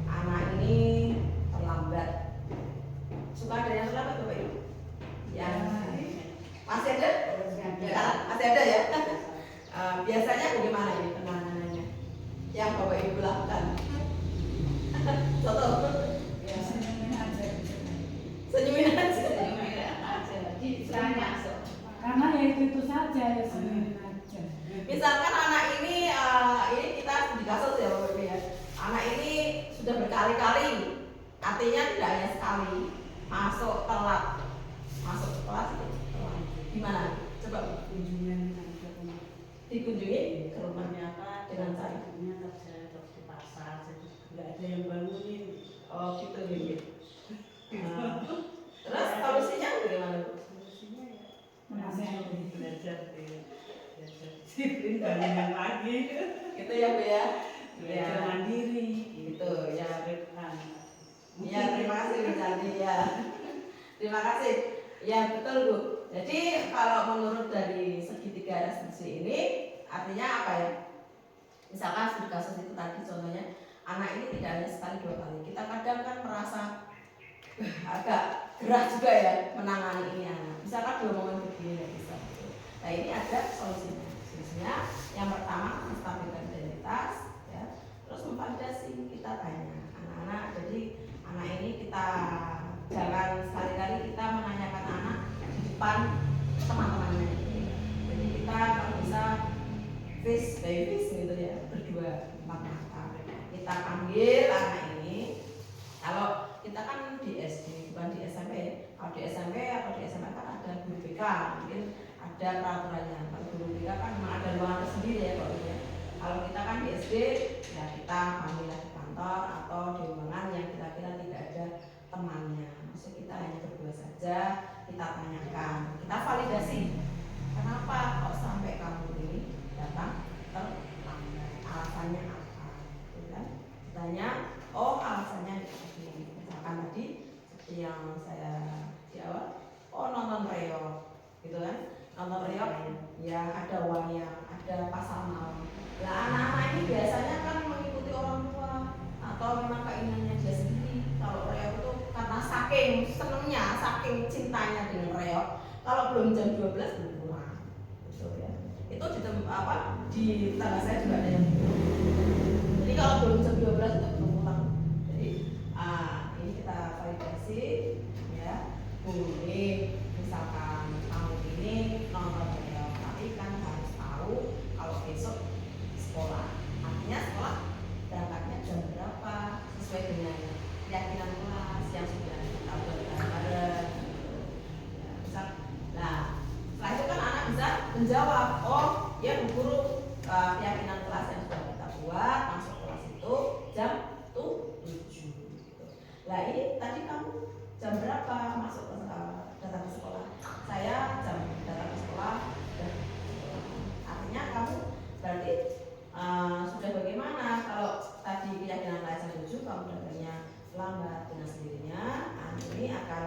anak ini terlambat. Suka ada yang terlambat Bapak Ibu? Yang masih ada? Ya, masih ada ya. Biasanya bagaimana ini penanganannya? Yang Bapak Ibu lakukan? Contoh? Senyumin aja. Karena ya itu saja ya senyumin aja. Misalkan anak ini kita di kasus ya Bapak Ibu ya. Anak ini sudah berkali-kali, artinya tidak hanya sekali masuk telat, masuk ke kelas itu telat. Gimana? Coba Kunjungan dikunjungi ke rumahnya dengan cara kerja di pasar, jadi nggak ada yang bangunin. Gitu gitu. Terus solusinya bagaimana? Solusinya ya Menasehati. belajar disiplin bangun pagi. Gitu ya Bu ya. Belajar mandiri. Gitu ya. Ya Ya, terima kasih Bu Candy ya. Terima kasih. Ya betul Bu. Jadi kalau menurut dari segitiga restitusi ini artinya apa ya? Misalkan studi kasus itu tadi contohnya anak ini tidak hanya sekali 2 kali. Kita kadang kan merasa agak gerah juga ya menangani ini anak. Misalkan diomongin begini nggak bisa. Nah ini ada solusinya. Solusinya yang pertama menstabilkan identitas, ya. Terus memvalidasi, kita tanya anak-anak. Jadi anak ini kita jangan sekali-kali kita menanyakan anak di depan teman-temannya. baby gitu ya, berdua empat mata. Kita panggil anak ini. Kalau kita kan di SD bukan di SMP. Kalau di SMP atau di SMA kan ada guru BK, mungkin ada peraturannya. Kalau guru BK kan memang ada ruangan tersendiri ya Pak ya. Kalau kita kan di SD ya kita panggil di kantor atau di ruangan yang kira-kira tidak ada temannya. Maksud kita hanya berdua saja, kita tanyakan, kita validasi. Kenapa kok sampai kamu ini datang terlambat? Alasannya apa? Gitu kan? Tanya, oh alasannya begini. Misalkan tadi seperti yang saya di awal, oh nonton reog, gitu kan? Nonton reog, ya ada wayang, ada pasar malam. Nah anak-anak ini biasanya kan mengikuti orang tua atau memang keinginannya dia sendiri. Kalau reog itu karena saking senengnya, saking cintanya dengan reog, kalau belum jam 12 belum pulang, gitu ya. Itu di tetangga saya juga ada yang gitu. Jadi kalau belum jam 12 itu belum pulang. Jadi ini kita validasi ya, boleh misalkan kamu ini nonton reog, tapi kan harus tahu kalau besok sekolah. Artinya sekolah berangkatnya jam berapa sesuai dengan keyakinan kelas yang sudah kita buat bareng. Ya, misal, nah setelah itu kan anak bisa menjawab, oh ya bu guru, keyakinan kelas yang sudah kita buat masuk kelas itu jam 7. Gitu. Nah ini tadi kamu jam berapa masuk ke datang ke sekolah? Saya jam datang ke sekolah dan artinya kamu berarti sudah bagaimana kalau tadi keyakinan kelas jam 7 kamu datangnya lambat, dengan sendirinya ini akan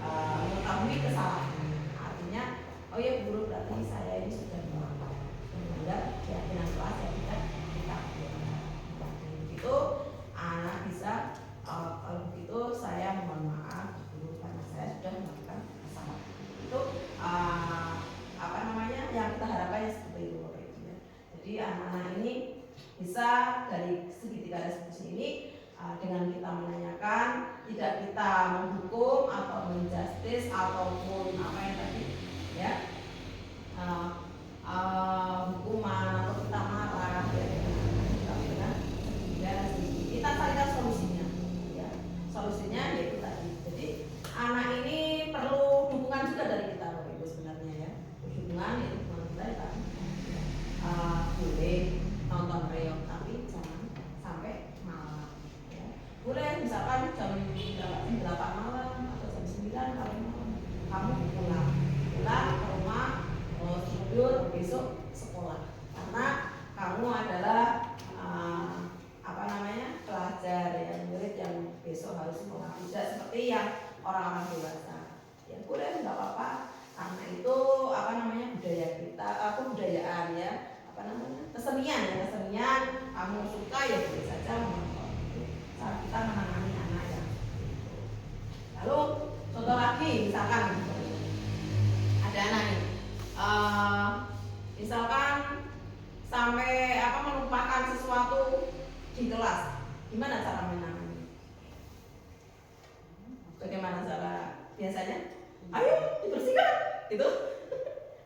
mengetahui kesalahan. Artinya oh ya guru berarti saya ini sudah melanggar keyakinan kelas yang tidak kita buat. Itu anak bisa kalau begitu saya mohon maaf guru karena saya sudah melakukan kesalahan. Itu yang kita harapkan seperti itu ya. Jadi anak-anak ini bisa dari segitiga restitusi ini dengan kita menanyakan, tidak kita menghukum atau menjustis ataupun apa yang tadi ya hukuman atau kita marah ya, tapi kan ya kita carikan solusinya ya. Solusinya yaitu tadi. Jadi anak ini perlu dukungan juga dari kita Bapak Ibu sebenarnya ya. Dukungan yaitu dukungan kita ya, boleh nonton reog tapi jangan sampai malam ya. Boleh misalkan jam 8 malam atau jam 9 kalau malam kamu pulang ke rumah, tidur, besok sekolah karena kamu adalah pelajar ya, murid yang besok harus sekolah, tidak seperti yang orang-orang dewasa ya. Boleh nggak apa-apa karena itu budaya kita, kebudayaan ya, kesenian kamu suka ya boleh saja menonton. Itu cara kita menangani anak yang itu. Lalu contoh lagi misalkan ada anak ini misalkan sampai melupakan sesuatu di kelas, gimana cara menangani? Bagaimana cara biasanya? Ayo dibersihkan gitu.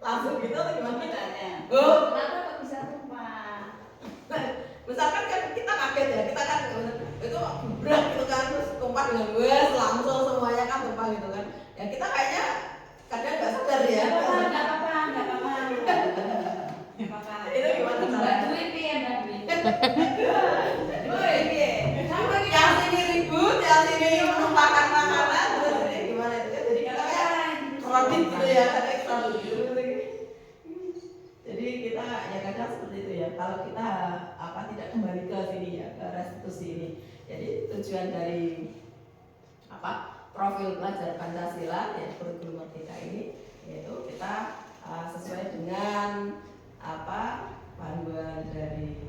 Langsung gitu atau gimana caranya? Kenapa kok bisa lupa? Misalkan kan kita kaget ya, kita kan itu berat gitu kan, terus tumpah dengan wes langsung semuanya kan tumpah gitu kan. Ya kita kayaknya kadang nggak sadar ya. Nggak apa-apa. Itu gimana caranya? Duit ya, duit. Yang sini ribut, yang sini menumpahkan makanan, terus ini gimana itu? Jadi kita kayak kredit gitu ya, ekstra gitu. Jadi kita ya kadang seperti itu ya. Kalau kita tidak kembali ke sini ya, ke restitusi ini. Jadi tujuan dari profil pelajar Pancasila ya, kurikulum merdeka ini yaitu kita sesuai dengan panduan dari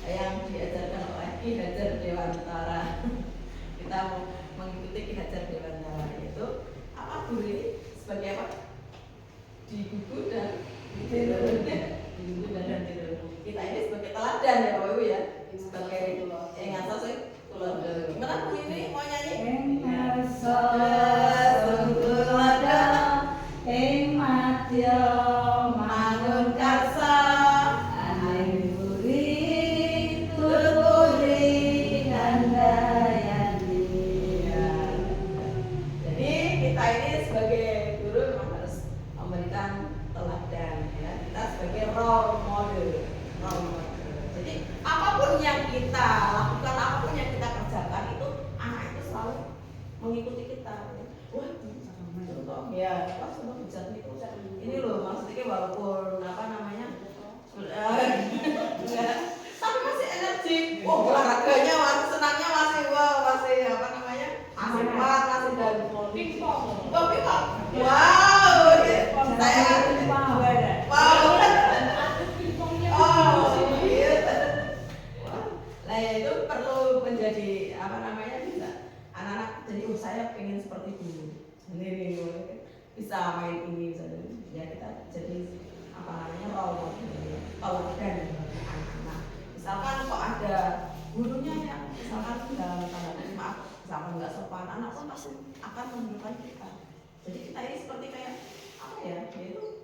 yang diajarkan oleh Ki Hajar Dewantara. Kita mengikuti Ki Hajar Dewantara, yaitu guru ini sebagai di buku dan tidur. Kita ini sebagai teladan ya Bapak Ibu ya, sebagai ngasos teladan. Gimana Bu ini mau nyanyi? Ngasos teladan ing madya mangun karsa role model. Jadi apapun yang kita lakukan, apapun yang kita kerjakan itu anak itu selalu mengikuti kita. Wah, contoh ya, wah contoh bijak itu ini loh, maksudnya walaupun apa namanya, tapi masih energi. Oh, olahraganya masih, senangnya masih, wah masih apa namanya, masih kuat, masih dan Pingpong. oh pingpong. Wow, saya wow. Oh, gitu. Nah ya itu perlu menjadi apa namanya, bisa anak-anak jadi saya pengen seperti dulu. Ini bisa main ini, bisa ya kita jadi apa namanya role model, teladan bagi anak-anak. Misalkan kok ada gurunya yang misalkan dalam tanda kutip maaf, misalkan nggak sopan, anak pun pasti akan menunjukkan kita. Jadi kita ini seperti kayak apa ya, yaitu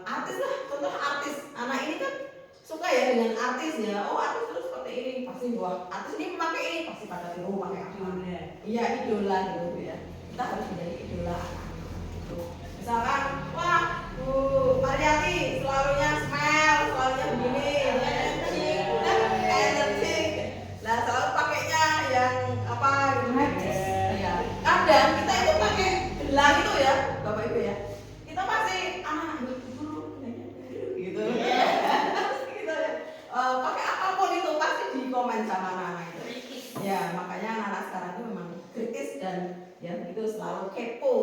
artis lah, contoh artis. Anak ini kan suka ya dengan artis ya. Oh artis terus seperti ini, pasti wah artis ini memakai ini, pasti pada tiru pakai apa? Iya idola gitu ya. Kita harus menjadi idola anak-anak. Gitu. Misalkan wah Bu Mariati selalunya smile, selalunya begini, energi. Nah selalu pakainya yang apa? Ya. Kadang kita itu pakai gelang itu ya, Bapak Ibu ya. Kita pasti anak-anak guru gitu. Gitu ya. Pakai apapun itu pasti dikomen sama anak-anak itu. Ya makanya anak-anak sekarang itu memang kritis dan ya itu selalu kepo.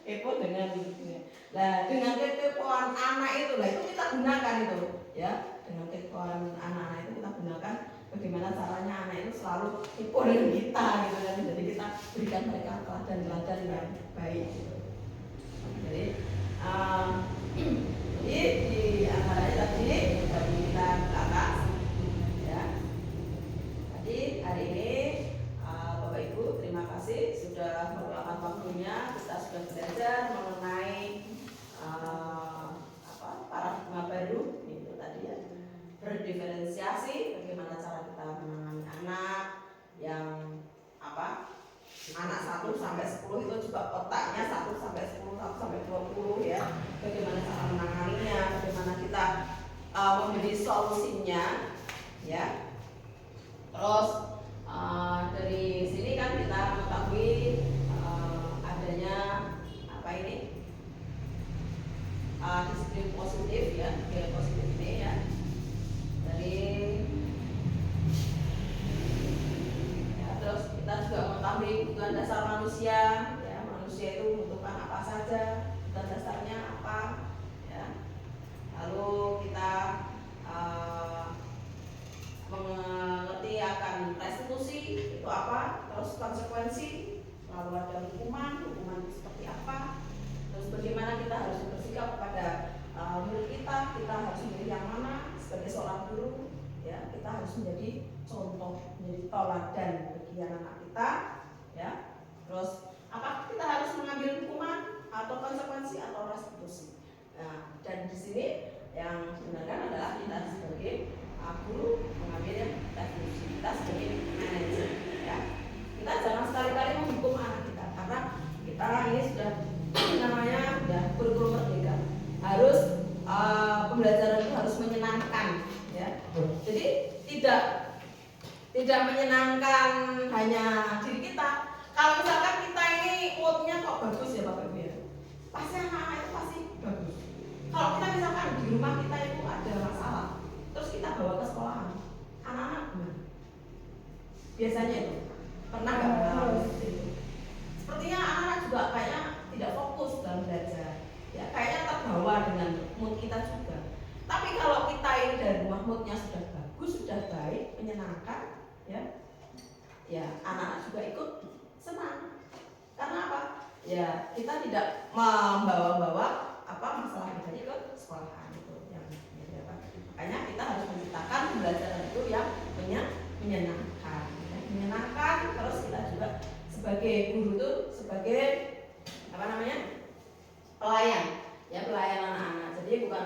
Kepo dengan ya. Nah dengan kepoan anak itu lah itu kita gunakan itu ya, dengan kepoan anak-anak itu kita gunakan bagaimana caranya anak itu selalu kepo dengan kita gitu kan. Jadi kita berikan mereka teladan-teladan yang baik gitu. Jadi di antaranya tadi kita ke atas ya. Tadi hari ini Bapak Ibu terima kasih sudah meluangkan waktunya. Kita sudah belajar mengenai paradigma baru itu tadi ya, berdiferensiasi, bagaimana cara kita menangani anak yang anak 1 sampai 10 itu juga otaknya 1 sampai 10, 1 sampai 20 ya. Bagaimana cara menanganinya, bagaimana kita memberi solusinya ya. Terus dari sini kan kita mengetahui adanya apa ini disiplin positif ya, nilai positif ini ya. Dari terus kita juga mengetahui kebutuhan dasar manusia ya, manusia itu membutuhkan apa saja, kebutuhan dasarnya apa ya. Lalu kita mengerti akan restitusi itu apa, terus konsekuensi, lalu ada hukuman itu seperti apa, terus bagaimana kita harus bersikap kepada murid kita harus memilih yang mana sebagai seorang guru ya. Kita harus menjadi contoh, menjadi teladan bagi anak kita ya. Terus apakah kita harus mengambil hukuman atau konsekuensi atau restitusi. Nah, dan di sini yang sebenarnya adalah kita sebagai guru mengambil restitusi, kita sebagai manajer ya. Kita jangan sekali-kali menghukum anak kita, karena kita ini sudah namanya sudah kurikulum merdeka, harus pembelajaran itu harus menyenangkan ya. Jadi tidak menyenangkan hanya diri kita. Kalau misalkan kita ini moodnya kok bagus ya Bapak Ibu ya, pasti anak-anak itu pasti bagus. Kalau kita misalkan di rumah kita itu ada masalah, terus kita bawa ke sekolahan, anak-anak gimana? Biasanya itu pernah nggak mengalami seperti itu? Sepertinya anak-anak juga kayaknya tidak fokus dalam belajar, ya kayaknya terbawa dengan mood kita juga. Tapi kalau kita ini dari rumah moodnya sudah bagus, sudah baik, menyenangkan, ya anak-anak juga ikut senang. Karena apa? Ya kita tidak membawa-bawa masalah kita ke sekolahan itu yang makanya kita harus menciptakan pembelajaran itu yang menyenangkan, terus kita juga sebagai guru itu sebagai pelayan ya, pelayan anak-anak. Jadi bukan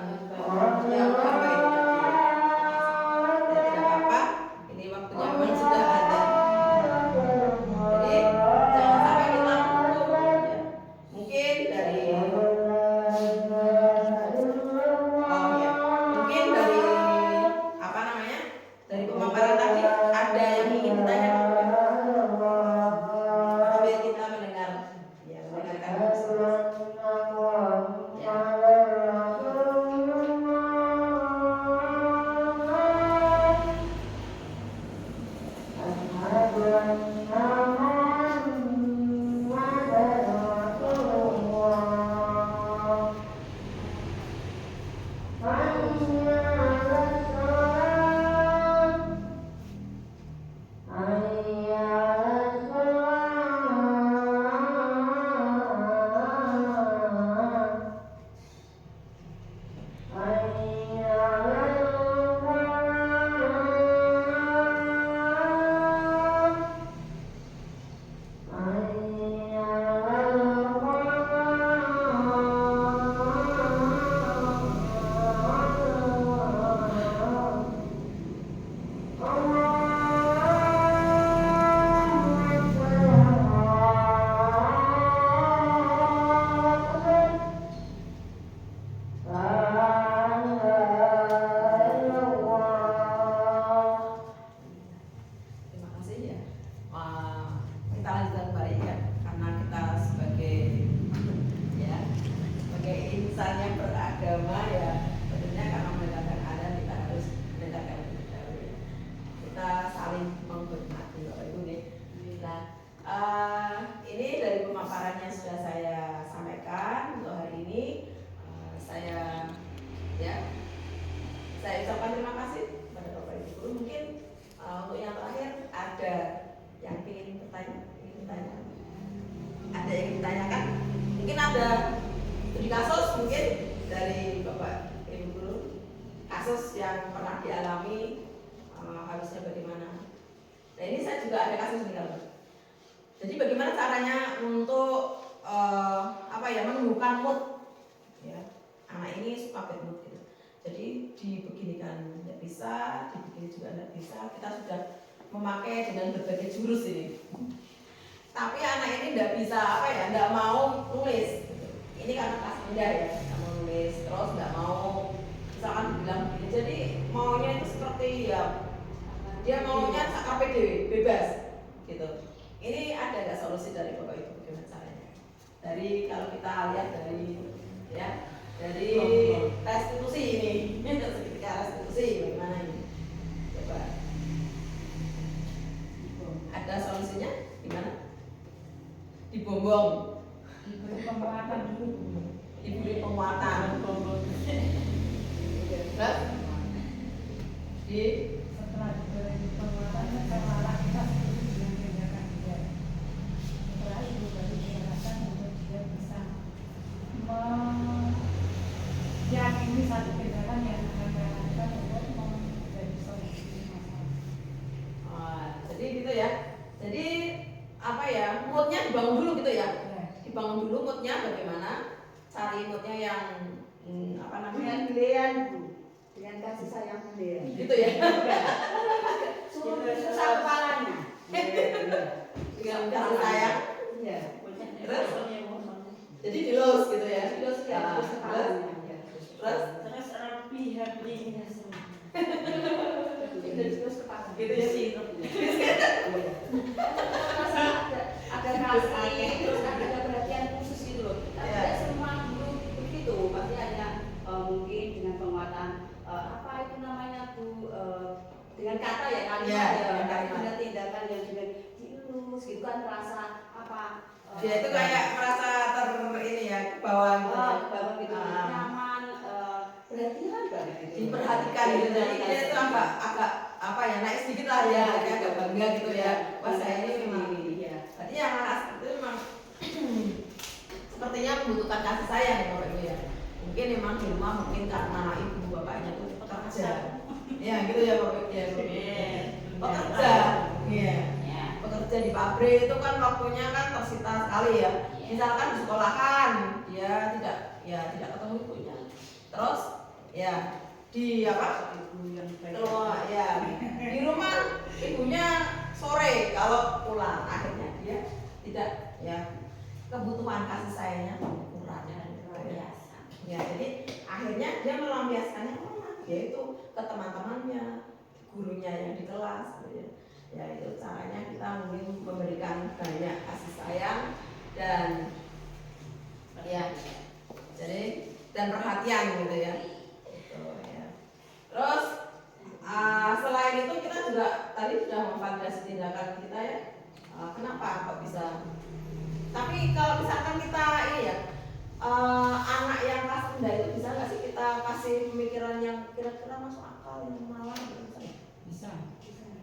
ya tidak apa-apa, ini waktunya memang sudah ada. Jadi jangan sampai kita mungkin dari saya ucapkan terima kasih kepada Bapak Ibu guru. Mungkin untuk yang terakhir ada yang ingin bertanya, ada yang ingin ditanyakan, mungkin ada studi kasus mungkin dari Bapak Ibu guru, kasus yang pernah dialami, harusnya bagaimana. Nah ini saya juga ada kasus nih kalau. Jadi bagaimana caranya untuk menumbuhkan mood, ya anak ini suka bad mood gitu. Jadi dibeginikan tidak bisa, dibegini juga tidak bisa. Kita sudah memakai dengan berbagai jurus ini. Tapi anak ini tidak bisa tidak mau nulis. Gitu. Ini karena kelas rendah ya, tidak mau nulis, terus tidak mau misalkan bilang begini. Jadi maunya itu seperti ya dia maunya KPD bebas gitu. Ini ada nggak solusi dari Bapak Ibu bagaimana caranya? Dari kalau kita lihat dari restitusi ini, ketika restitusi bagaimana ini? Coba ada solusinya gimana? Dibombong, Diberi penguatan dulu. diberi penguatan, terus Setelah diberi penguatan, setelah kita setuju dengan tindakan dia. Setelah itu baru diarahkan untuk dia bisa meyakini satu tindakan yang akan dilakukan untuk menjadi solusi masalah. Jadi gitu ya. Jadi moodnya dibangun dulu gitu ya. Dibangun dulu moodnya bagaimana? Cari moodnya yang dengan pilihan dengan kasih sayang pilihan gitu ya. susah kepalanya Dengan kasih sayang. ya Terus jadi dilus gitu ya. terus ya terus kepalanya Terus Terus rapi-rapinya semua. terus kepalanya gitu ya sih. ada kasih terus ada perhatian khusus gitu loh. Tapi Ya. tidak semua guru begitu, pasti ada mungkin dengan penguatan apa itu namanya tuh dengan kata ya kalimat Ya, ya, dengan kalimat. dengan tindakan yang juga dielus gitu kan merasa apa Dia itu kayak merasa ini ya ke bawah gitu. ya. bahwa gitu Ah. nyaman perhatian banget gitu. Diperhatikan gitu. Jadi dia itu agak naik sedikit lah ya, kayak agak bangga gitu ya. Wah saya ini memang ya. berarti yang anak itu memang sepertinya membutuhkan kasih sayang ya Bapak Ibu ya. Mungkin memang di rumah mungkin karena ibu bapaknya tuh pekerja. Ya gitu ya Bapak Ibu ya. Pekerja. Iya. Pekerja di pabrik itu kan waktunya kan tersita sekali ya. Misalkan di sekolahan dia tidak ketemu ibunya. Terus ya di Ibu yang baik. di rumah ibunya sore kalau pulang, akhirnya dia tidak kebutuhan kasih sayangnya kurang ya. Jadi akhirnya dia melampiaskannya kemana? Yaitu ke teman-temannya, gurunya yang di kelas gitu ya. Ya itu caranya kita mungkin memberikan banyak kasih sayang dan dan perhatian gitu ya. Gitu, ya. Terus selain itu kita juga tadi sudah memvalidasi tindakan kita ya. Kenapa kok bisa? Tapi kalau misalkan kita anak yang kelas rendah itu bisa nggak sih kita kasih pemikiran yang kira-kira masuk akal yang malah gitu misalnya?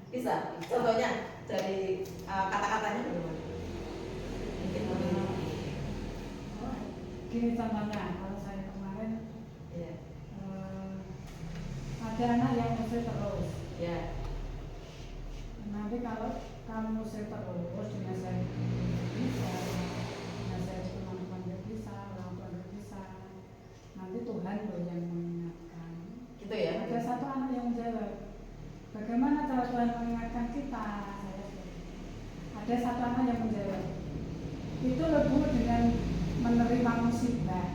Bisa. Contohnya dari kata-katanya bagaimana? Mungkin Gini contohnya, kalau saya kemarin ya. ada anak yang musik terus. Ya. Nanti kalau kamu musik terus dengan saya bisa, dengan saya teman-teman gak bisa, orang tua gak bisa. Nanti Tuhan loh yang mengingatkan. Gitu ya. Ada satu anak yang menjawab, bagaimana cara Tuhan mengingatkan kita? Ada satu anak yang menjawab, itu lebih dengan menerima musibah.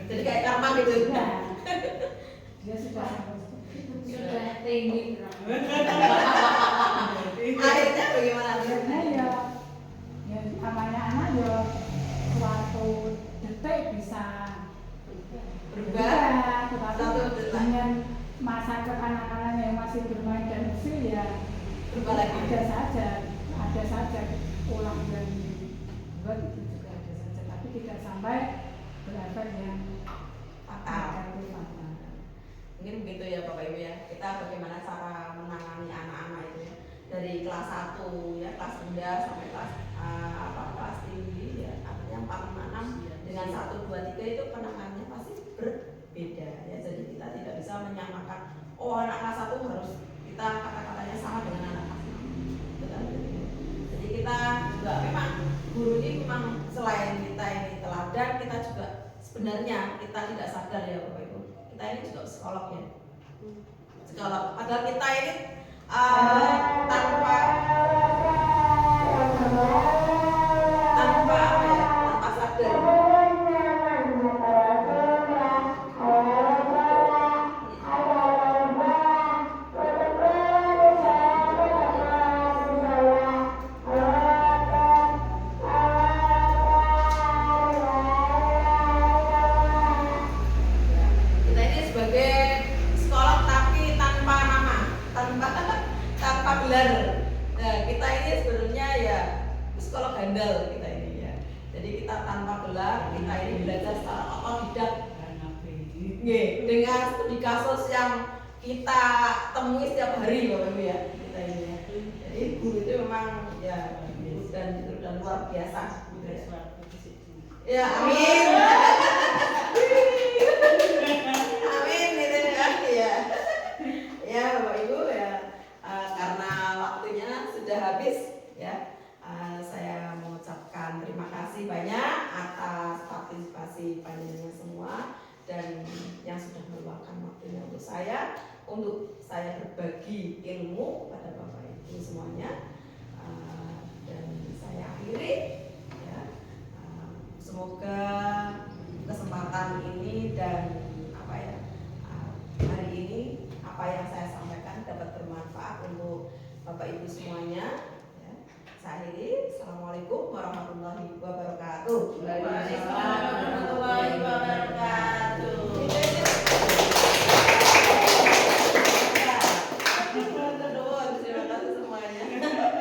Jadi kayak karma gitu. Ya, dia sudah tinggi Akhirnya bagaimana? akhirnya ya namanya anak ya suatu detik bisa Berubah. tetapi Satu detik. dengan masa kekanak-kanakan yang masih bermain dan kecil ya Berubah lagi. ada saja ulang dan buat itu juga ada saja, tapi tidak sampai berefek yang Fatal. negatif fatal. Mungkin anak kelas 1 harus kita kata-katanya sama dengan anak kelas 6. Gitu kan? Jadi kita juga memang guru ini memang selain kita ini teladan, kita juga sebenarnya kita tidak sadar ya Bapak Ibu, kita ini juga psikolog ya. Psikolog. Padahal kita ini tanpa apa ya, tanpa sadar. Kita ini sebagai psikolog tapi tanpa nama, tanpa gelar. Nah, kita ini sebenarnya ya psikolog handal kita ini ya. Jadi kita tanpa gelar, kita ini belajar secara otodidak. Dengan studi kasus yang kita temui setiap hari Bapak Ibu ya, kita ini ya. Jadi guru itu memang ya dan luar biasa. Ya, amin. Amin gitu ya. Ya Bapak Ibu ya, karena waktunya sudah habis ya, saya mengucapkan terima kasih banyak atas partisipasi panjenengan semua dan yang sudah meluangkan waktunya untuk saya berbagi ilmu kepada Bapak Ibu semuanya. Dan saya akhiri ya, semoga kesempatan ini dan hari ini apa yang saya sampaikan dapat bermanfaat untuk Bapak Ibu semuanya ya. Saya akhiri. Assalamualaikum.